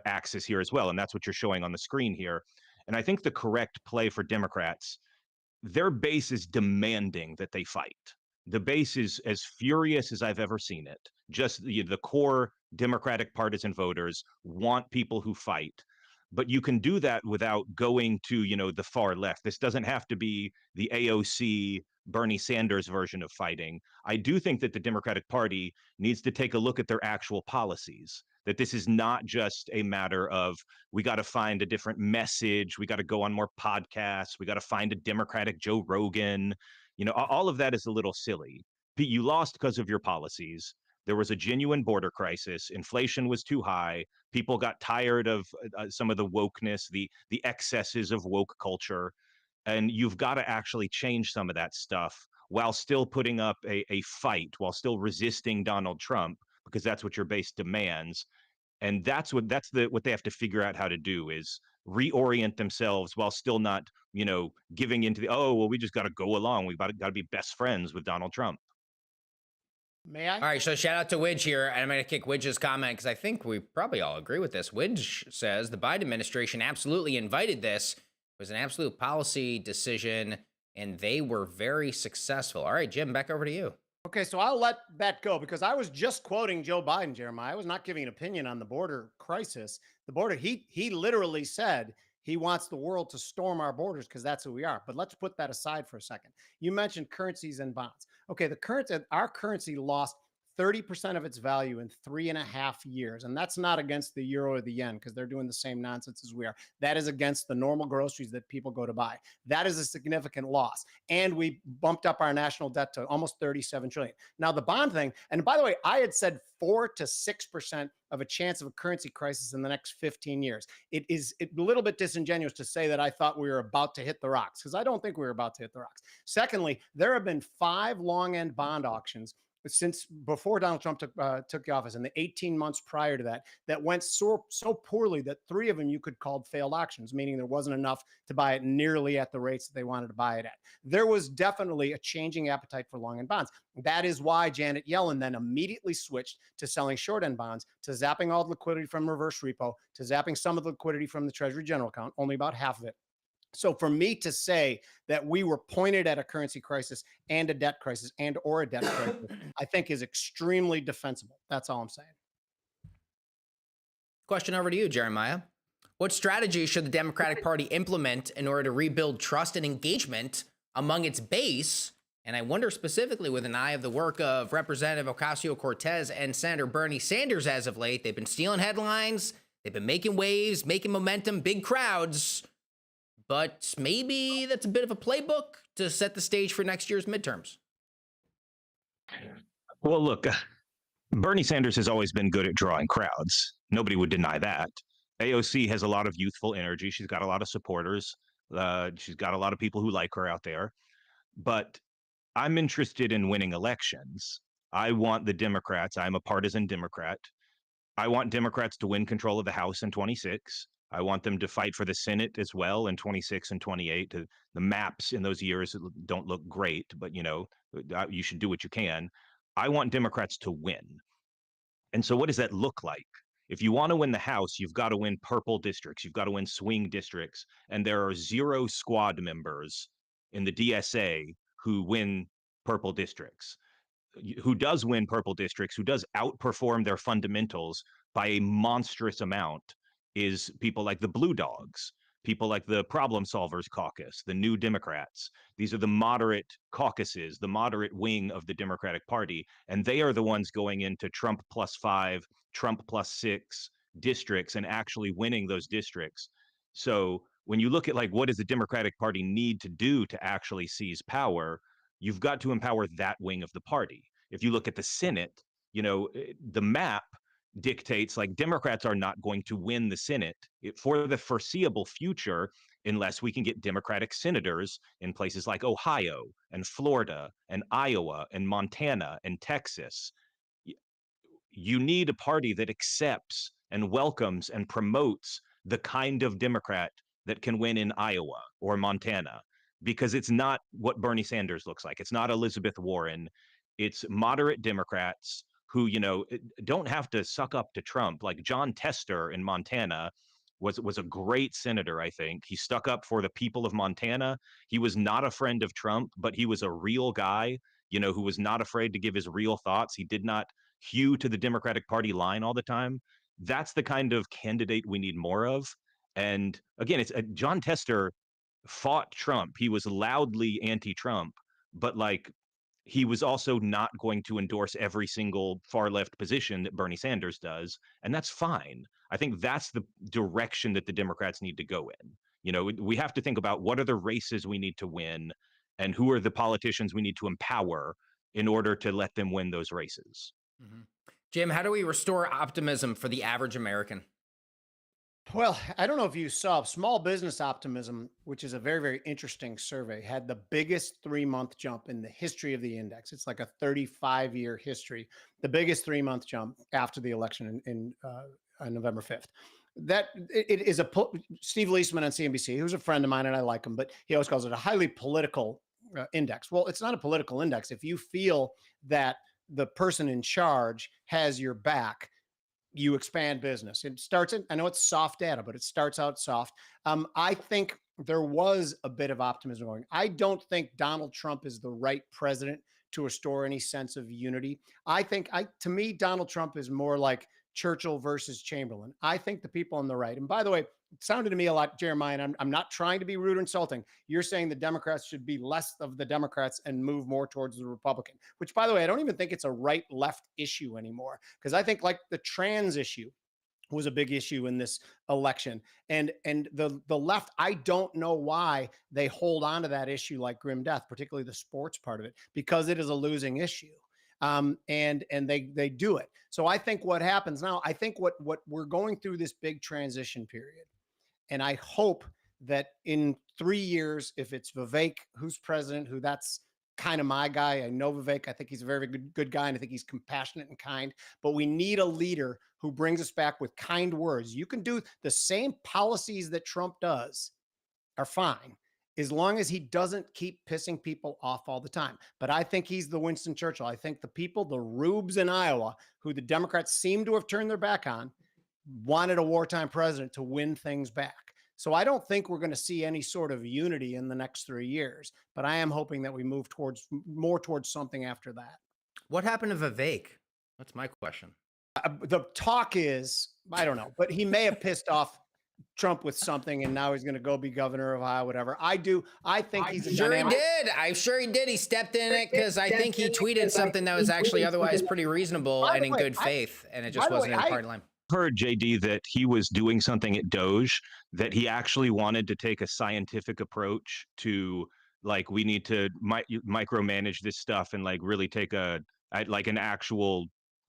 axis here as well. And that's what you're showing on the screen here. And I think the correct play for Democrats, their base is demanding that they fight. The base is as furious as I've ever seen it. Just the core Democratic partisan voters want people who fight. But you can do that without going to, you know, the far left. This doesn't have to be the AOC, Bernie Sanders version of fighting. I do think that the Democratic Party needs to take a look at their actual policies, that this is not just a matter of we got to find a different message, we got to go on more podcasts, we got to find a Democratic Joe Rogan. You know, all of that is a little silly. You lost because of your policies. There was a genuine border crisis. Inflation was too high. People got tired of some of the wokeness, the excesses of woke culture. And you've got to actually change some of that stuff while still putting up a fight, while still resisting Donald Trump, because that's what your base demands. And that's what they have to figure out how to do, is reorient themselves while still not, you know, giving into the, oh, well, we just got to go along. We've got to be best friends with Donald Trump. May I? All right, so shout out to Widge here, and I'm going to kick Widge's comment because I think we probably all agree with this. Widge says the Biden administration absolutely invited this. It was an absolute policy decision, and they were very successful. All right, Jim, back over to you. Okay, so I'll let that go because I was just quoting Joe Biden, Jeremiah. I was not giving an opinion on the border crisis. The border, he literally said he wants the world to storm our borders because that's who we are. But let's put that aside for a second. You mentioned currencies and bonds. Okay, our currency lost 30% of its value in 3.5 years. And that's not against the euro or the yen, because they're doing the same nonsense as we are. That is against the normal groceries that people go to buy. That is a significant loss. And we bumped up our national debt to almost 37 trillion. Now the bond thing, and by the way, I had said 4 to 6% of a chance of a currency crisis in the next 15 years. It is a little bit disingenuous to say that I thought we were about to hit the rocks, because I don't think we were about to hit the rocks. Secondly, there have been 5 long end bond auctions since before Donald Trump took the office, in the 18 months prior to that, that went so poorly that 3 of them you could call failed auctions, meaning there wasn't enough to buy it nearly at the rates that they wanted to buy it at. There was definitely a changing appetite for long end bonds. That is why Janet Yellen then immediately switched to selling short end bonds, to zapping all the liquidity from reverse repo, to zapping some of the liquidity from the Treasury General account, only about half of it. So for me to say that we were pointed at a currency crisis and a debt crisis or a debt crisis, I think is extremely defensible. That's all I'm saying. Question over to you, Jeremiah. What strategy should the Democratic Party implement in order to rebuild trust and engagement among its base? And I wonder specifically with an eye of the work of Representative Ocasio-Cortez and Senator Bernie Sanders as of late. They've been stealing headlines. They've been making waves, making momentum, big crowds. But maybe that's a bit of a playbook to set the stage for next year's midterms. Well, look, Bernie Sanders has always been good at drawing crowds. Nobody would deny that. AOC has a lot of youthful energy. She's got a lot of supporters. She's got a lot of people who like her out there. But I'm interested in winning elections. I want the Democrats. I'm a partisan Democrat. I want Democrats to win control of the House in 26. I want them to fight for the Senate as well in 26 and 28. The maps in those years don't look great, but you should do what you can. I want Democrats to win. And so what does that look like? If you want to win the House, you've got to win purple districts. You've got to win swing districts. And there are 0 squad members in the DSA who win purple districts. Who does win purple districts, who does outperform their fundamentals by a monstrous amount, is people like the Blue Dogs, people like the Problem Solvers Caucus, the New Democrats. These are the moderate caucuses, the moderate wing of the Democratic Party, and they are the ones going into Trump +5, Trump +6 districts and actually winning those districts. So when you look at what does the Democratic Party need to do to actually seize power, you've got to empower that wing of the party. If you look at the Senate, the map dictates Democrats are not going to win the Senate for the foreseeable future unless we can get Democratic senators in places like Ohio and Florida and Iowa and Montana and Texas. You need a party that accepts and welcomes and promotes the kind of Democrat that can win in Iowa or Montana, because it's not what Bernie Sanders looks like. It's not Elizabeth Warren. It's moderate Democrats who, don't have to suck up to Trump. Like John Tester in Montana was a great senator, I think. He stuck up for the people of Montana. He was not a friend of Trump, but he was a real guy, who was not afraid to give his real thoughts. He did not hew to the Democratic Party line all the time. That's the kind of candidate we need more of. And again, it's John Tester fought Trump. He was loudly anti-Trump, but he was also not going to endorse every single far left position that Bernie Sanders does. And that's fine. I think that's the direction that the Democrats need to go in. We have to think about what are the races we need to win and who are the politicians we need to empower in order to let them win those races. Mm-hmm. Jim, how do we restore optimism for the average American? Well, I don't know if you saw Small Business Optimism, which is a very, very interesting survey, had the biggest 3-month jump in the history of the index. It's like a 35-year history, the biggest 3-month jump after the election on November 5th. That it is Steve Leisman on CNBC, who's a friend of mine and I like him, but he always calls it a highly political index. Well, it's not a political index. If you feel that the person in charge has your back, you expand business. It starts I know it's soft data, but it starts out soft. I think there was a bit of optimism going. I don't think Donald Trump is the right president to restore any sense of unity. I think to me, Donald Trump is more like Churchill versus Chamberlain. I think the people on the right, and by the way, it sounded to me a lot, Jeremiah, and I'm not trying to be rude or insulting. You're saying the Democrats should be less of the Democrats and move more towards the Republican, which, by the way, I don't even think it's a right-left issue anymore, because I think like the trans issue was a big issue in this election. And the left, I don't know why they hold on to that issue like grim death, particularly the sports part of it, because it is a losing issue. And they do it. So I think what happens now, I think what we're going through this big transition period, and I hope that in 3 years, if it's Vivek who's president, who that's kind of my guy. I know Vivek. I think he's a very good guy, and I think he's compassionate and kind. But we need a leader who brings us back with kind words. You can do the same policies that Trump does are fine, as long as he doesn't keep pissing people off all the time. But I think he's the Winston Churchill. I think the people, the rubes in Iowa, who the Democrats seem to have turned their back on, wanted a wartime president to win things back. So I don't think we're going to see any sort of unity in the next 3 years, but I am hoping that we move more towards something after that. What happened to Vivek? That's my question. The talk is, I don't know, but he may have pissed off Trump with something, and now he's going to go be governor of Iowa, whatever. I think he's a sure he did. I'm sure he did. He stepped in it because I think he tweeted something that was actually otherwise pretty reasonable and in good faith, and it just wasn't in the party line. Heard, JD, that he was doing something at Doge, that he actually wanted to take a scientific approach to, like, we need to micromanage this stuff and like really take an actual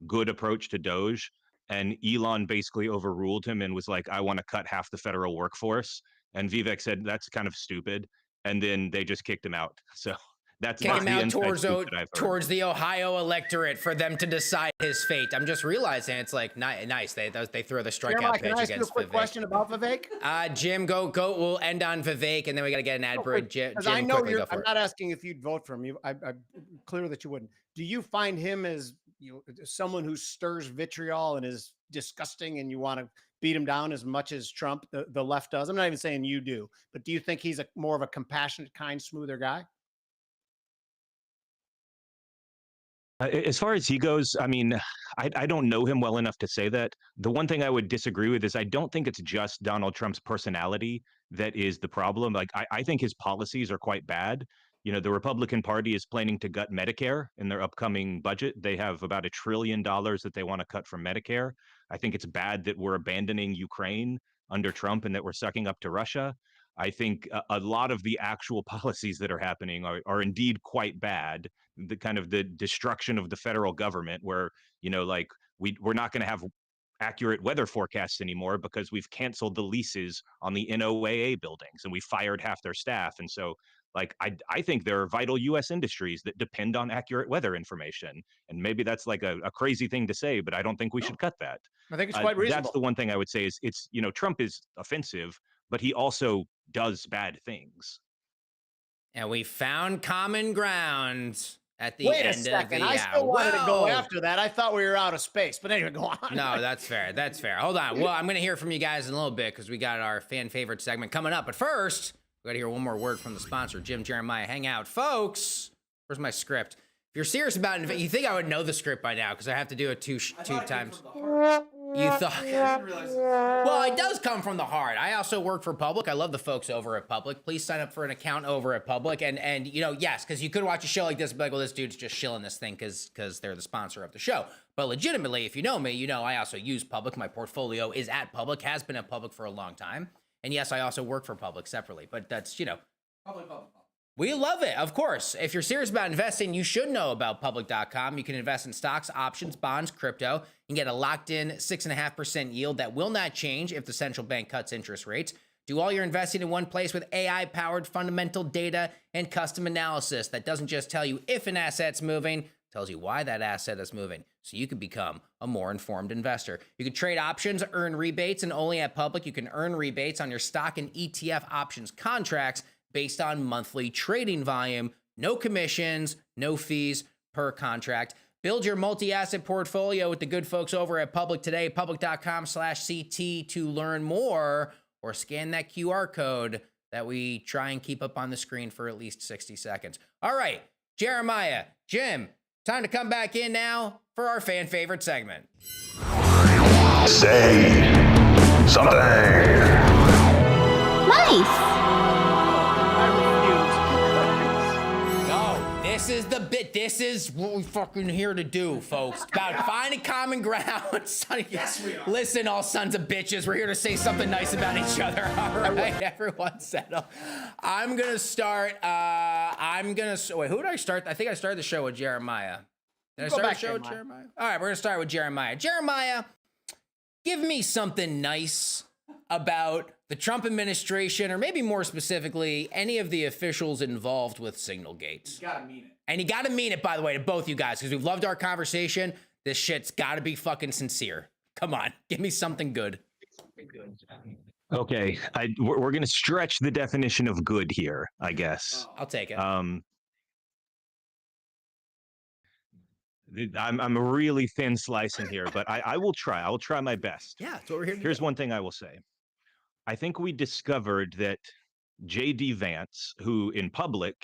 good approach to Doge. And Elon basically overruled him and was like, I want to cut half the federal workforce. And Vivek said, that's kind of stupid. And then they just kicked him out. So that's kick him out towards the Ohio electorate for them to decide his fate. I'm just realizing it's like nice. They throw the strikeout pitch against Vivek. Can I ask you a quick question about Vivek? Jim, go. We'll end on Vivek, and then we got to get an ad break. Jim, I know I'm not asking if you'd vote for him. I'm clear that you wouldn't. Do you find him as someone who stirs vitriol and is disgusting, and you want to beat him down as much as Trump, the left does? I'm not even saying you do, but do you think he's more of a compassionate, kind, smoother guy? As far as he goes, I mean, I don't know him well enough to say that. The one thing I would disagree with is I don't think it's just Donald Trump's personality that is the problem. Like, I think his policies are quite bad. You know, the Republican Party is planning to gut Medicare in their upcoming budget. They have about $1 trillion that they want to cut from Medicare. I think it's bad that we're abandoning Ukraine under Trump and that we're sucking up to Russia. I think a lot of the actual policies that are happening are indeed quite bad. The kind of the destruction of the federal government, where, you know, like we're not going to have accurate weather forecasts anymore because we've canceled the leases on the NOAA buildings and we fired half their staff. And so, like, I think there are vital U.S. industries that depend on accurate weather information. And maybe that's like a crazy thing to say, but I don't think we should cut that. I think it's quite reasonable. That's the one thing I would say is it's, you know, Trump is offensive, but he also does bad things. And we found common ground at the Wait end a second. of the I still wanted to go after that. I thought we were out of space, but anyway, go on. No, that's fair. That's fair. Hold on. Well, I'm going to hear from you guys in a little bit because we got our fan favorite segment coming up. But first, we got to hear one more word from the sponsor, Jim, Jeremiah. Hang out, folks. Where's my script? If you're serious about it, you think I would know the script by now because I have to do it two times. You thought? Well, it does come from the heart. I also work for Public. I love the folks over at Public. Please sign up for an account over at Public. And you know, yes, because you could watch a show like this and be like, well, this dude's just shilling this thing because they're the sponsor of the show. But legitimately, if you know me, you know I also use Public. My portfolio is at Public, has been at Public for a long time. And yes, I also work for Public separately. But that's, you know. Public. We love it, of course. If you're serious about investing, you should know about public.com. You can invest in stocks, options, bonds, crypto, and get a locked-in 6.5% yield that will not change if the central bank cuts interest rates. Do all your investing in one place with AI-powered fundamental data and custom analysis that doesn't just tell you if an asset's moving, tells you why that asset is moving, so you can become a more informed investor. You can trade options, earn rebates, and only at Public, you can earn rebates on your stock and ETF options contracts based on monthly trading volume, no commissions, no fees per contract. Build your multi-asset portfolio with the good folks over at Public today, public.com/CT to learn more, or scan that QR code that we try and keep up on the screen for at least 60 seconds. All right, Jeremiah, Jim, time to come back in now for our fan favorite segment. Say something. Nice. No, this is the bit. This is what we're fucking here to do, folks. About finding common ground. Yes, we are. Listen, all sons of bitches, we're here to say something nice about each other. All right, everyone settle. I'm gonna start. Wait, who did I start? I think I started the show with Jeremiah. Did I start the show with Jeremiah? All right, we're gonna start with Jeremiah. Jeremiah, give me something nice about the Trump administration, or maybe more specifically, any of the officials involved with Signalgate. You gotta mean it. And you gotta mean it, by the way, to both you guys, because we've loved our conversation. This shit's gotta be fucking sincere. Come on, give me something good. Okay, we're going to stretch the definition of good here, I guess. I'll take it. I'm a really thin slice in here, but I will try. I will try my best. Yeah, that's what we're here to Here's do. one thing I will say. I think we discovered that J.D. Vance, who in public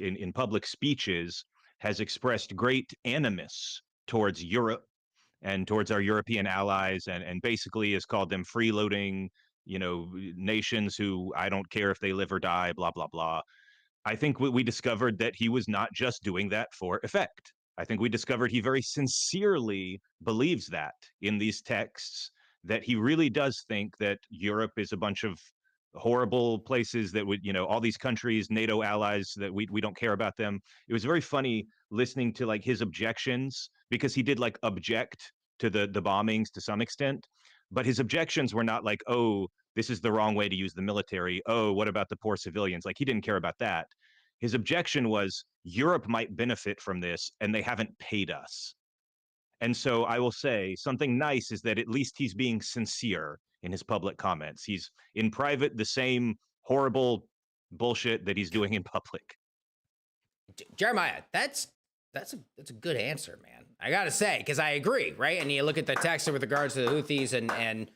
speeches has expressed great animus towards Europe and towards our European allies, and basically has called them freeloading, nations who I don't care if they live or die, blah, blah, blah. I think we discovered that he was not just doing that for effect. I think we discovered he very sincerely believes that in these texts, that he really does think that Europe is a bunch of horrible places that would, all these countries, NATO allies, that we don't care about them. It was very funny listening to like his objections, because he did like object to the bombings to some extent, but his objections were not like, oh, this is the wrong way to use the military. Oh, what about the poor civilians? Like, he didn't care about that. His objection was Europe might benefit from this and they haven't paid us. And so I will say something nice is that at least he's being sincere in his public comments. He's in private the same horrible bullshit that he's doing in public. Jeremiah, that's a good answer, man. I gotta say, because I agree, right? And you look at the text with regards to the Houthis, and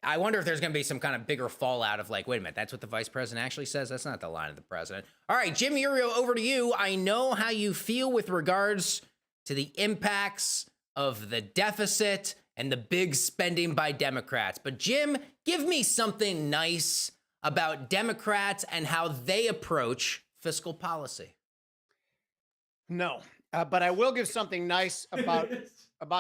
I wonder if there's gonna be some kind of bigger fallout of like, wait a minute, that's what the vice president actually says? That's not the line of the president. All right, Jim Iuorio, over to you. I know how you feel with regards to the impacts of the deficit and the big spending by Democrats. But Jim, give me something nice about Democrats and how they approach fiscal policy. No, but I will give something nice about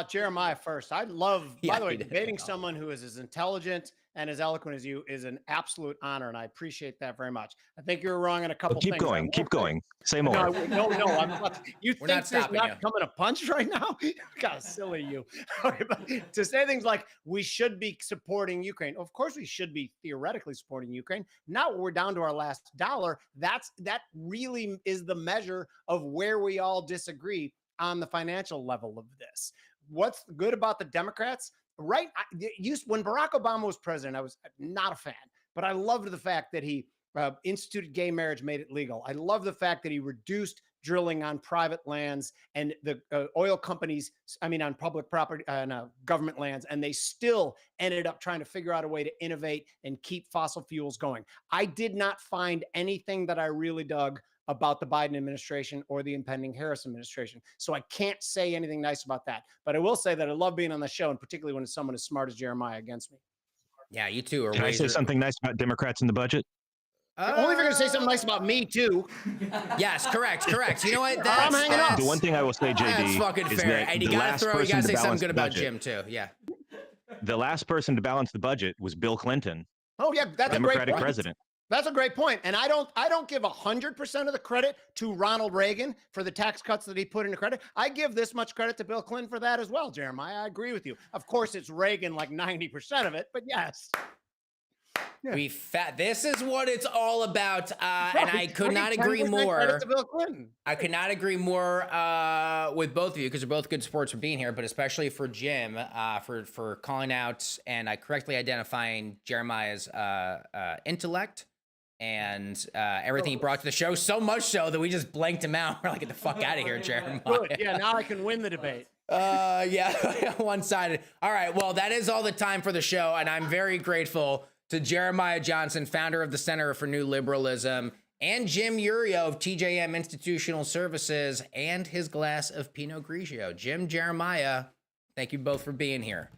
Jeremiah first. I love, by the way, debating someone who is as intelligent and as eloquent as you is an absolute honor, and I appreciate that very much. I think you're wrong in a couple things. Keep going. Say more. No, I'm not. You think there's not coming a punch right now? God, silly you. Okay, but to say things like we should be supporting Ukraine, of course we should be theoretically supporting Ukraine. Now we're down to our last dollar. That really is the measure of where we all disagree on the financial level of this. What's good about the Democrats? Right. When Barack Obama was president, I was not a fan, but I loved the fact that he instituted gay marriage, made it legal. I love the fact that he reduced drilling on private lands and the oil companies, on public property and government lands, and they still ended up trying to figure out a way to innovate and keep fossil fuels going. I did not find anything that I really dug about the Biden administration or the impending Harris administration. So I can't say anything nice about that. But I will say that I love being on the show, and particularly when it's someone as smart as Jeremiah against me. Yeah, you two are. Can I say something nice about Democrats in the budget? Only if you're going to say something nice about me, too. Yes, correct. You know what? I'm hanging up. The one thing I will say, JD, that's fucking is fair. that And you the gotta last say person to something balance good the about budget, Jim too. Yeah. the last person to balance the budget was Bill Clinton, Oh, yeah, that's a great Democratic point. president. That's a great point. And I don't give 100% of the credit to Ronald Reagan for the tax cuts that he put into credit. I give this much credit to Bill Clinton for that as well, Jeremiah. I agree with you. Of course, it's Reagan like 90% of it, but yes. Yeah. This is what it's all about, and I could not agree more. I could not agree more with both of you, because you're both good sports for being here, but especially for Jim for calling out and correctly identifying Jeremiah's intellect and everything he brought to the show. So much so that we just blanked him out. We're like, get the fuck out of here, Jeremiah. Good. Yeah, now I can win the debate. Yeah, one-sided. All right, well, that is all the time for the show, and I'm very grateful to Jeremiah Johnson, founder of the Center for New Liberalism, and Jim Iuorio of TJM Institutional Services, and his glass of Pinot Grigio. Jim, Jeremiah, thank you both for being here.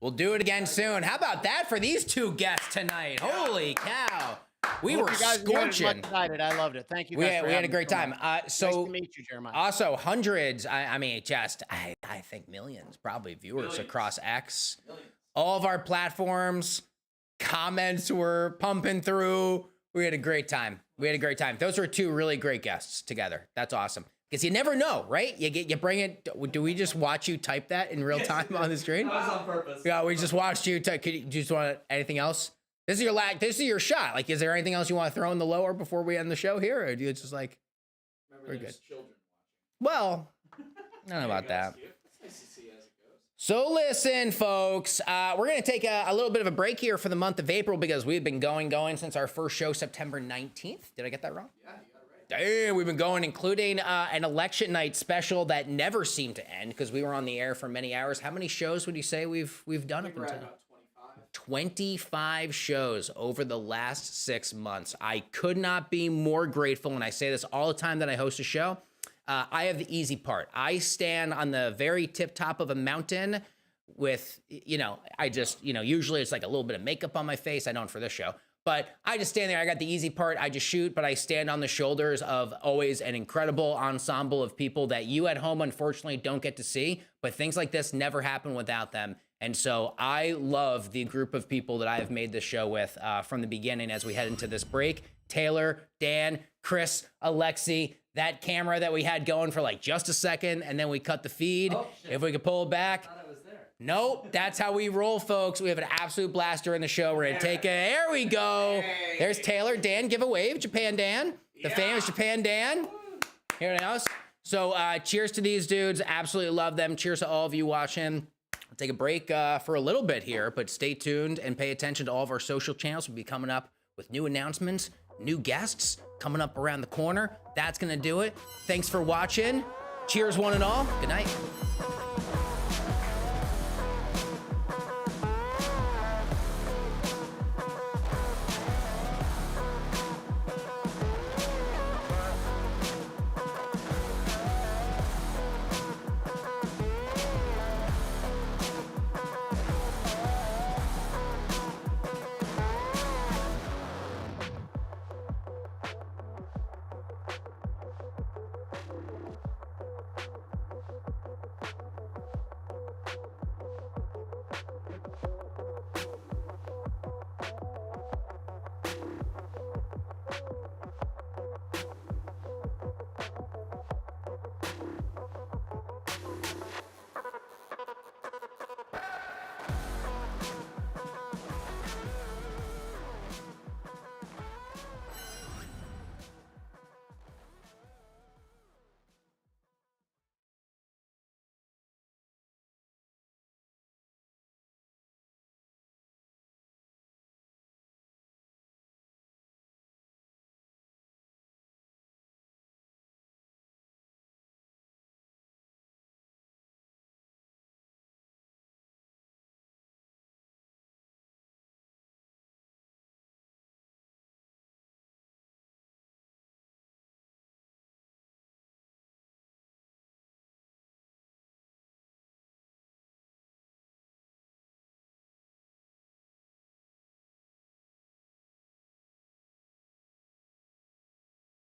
We'll do it again soon. How about that for these two guests tonight? Holy cow. We were scorching. I loved it. Thank you. We had a great time. So nice to meet you, Jeremiah. Also, hundreds. I mean, I think millions, probably viewers across X. All of our platforms. Comments were pumping through. We had a great time. Those were two really great guests together. That's awesome. Because you never know, right? You bring it. Do we just watch you type that in real time on the screen? That was on purpose. Yeah, we just watched you type. Do you just want anything else? This is your shot. Like, is there anything else you want to throw in the lower before we end the show here, or do you just like? Remember, we're good. Children Well, I don't know about that. So listen, folks, we're going to take a little bit of a break here for the month of April because we've been going since our first show, September 19th. Did I get that wrong? Yeah, you got it right. Damn, we've been going, including an election night special that never seemed to end because we were on the air for many hours. How many shows would you say we've done up until now? 25 shows over the last 6 months. I could not be more grateful, and I say this all the time that I host a show. I have the easy part. I stand on the very tip top of a mountain with, usually it's like a little bit of makeup on my face. I don't for this show, but I just stand there. I got the easy part. I just shoot, but I stand on the shoulders of always an incredible ensemble of people that you at home, unfortunately, don't get to see. But things like this never happen without them. And so I love the group of people that I have made this show with from the beginning as we head into this break. Taylor, Dan, Chris, Alexi, that camera that we had going for like just a second, and then we cut the feed. Oh, if we could pull it back. I thought I was there. Nope, that's how we roll, folks. We have an absolute blaster in the show. We're gonna take there we go. Hey. There's Taylor. Dan, give a wave. Japan Dan. The famous Japan Dan. Here it is. So cheers to these dudes. Absolutely love them. Cheers to all of you watching. We'll take a break for a little bit here, but stay tuned and pay attention to all of our social channels. We'll be coming up with new announcements, new guests coming up around the corner. That's going to do it. Thanks for watching. Cheers, one and all. Good night.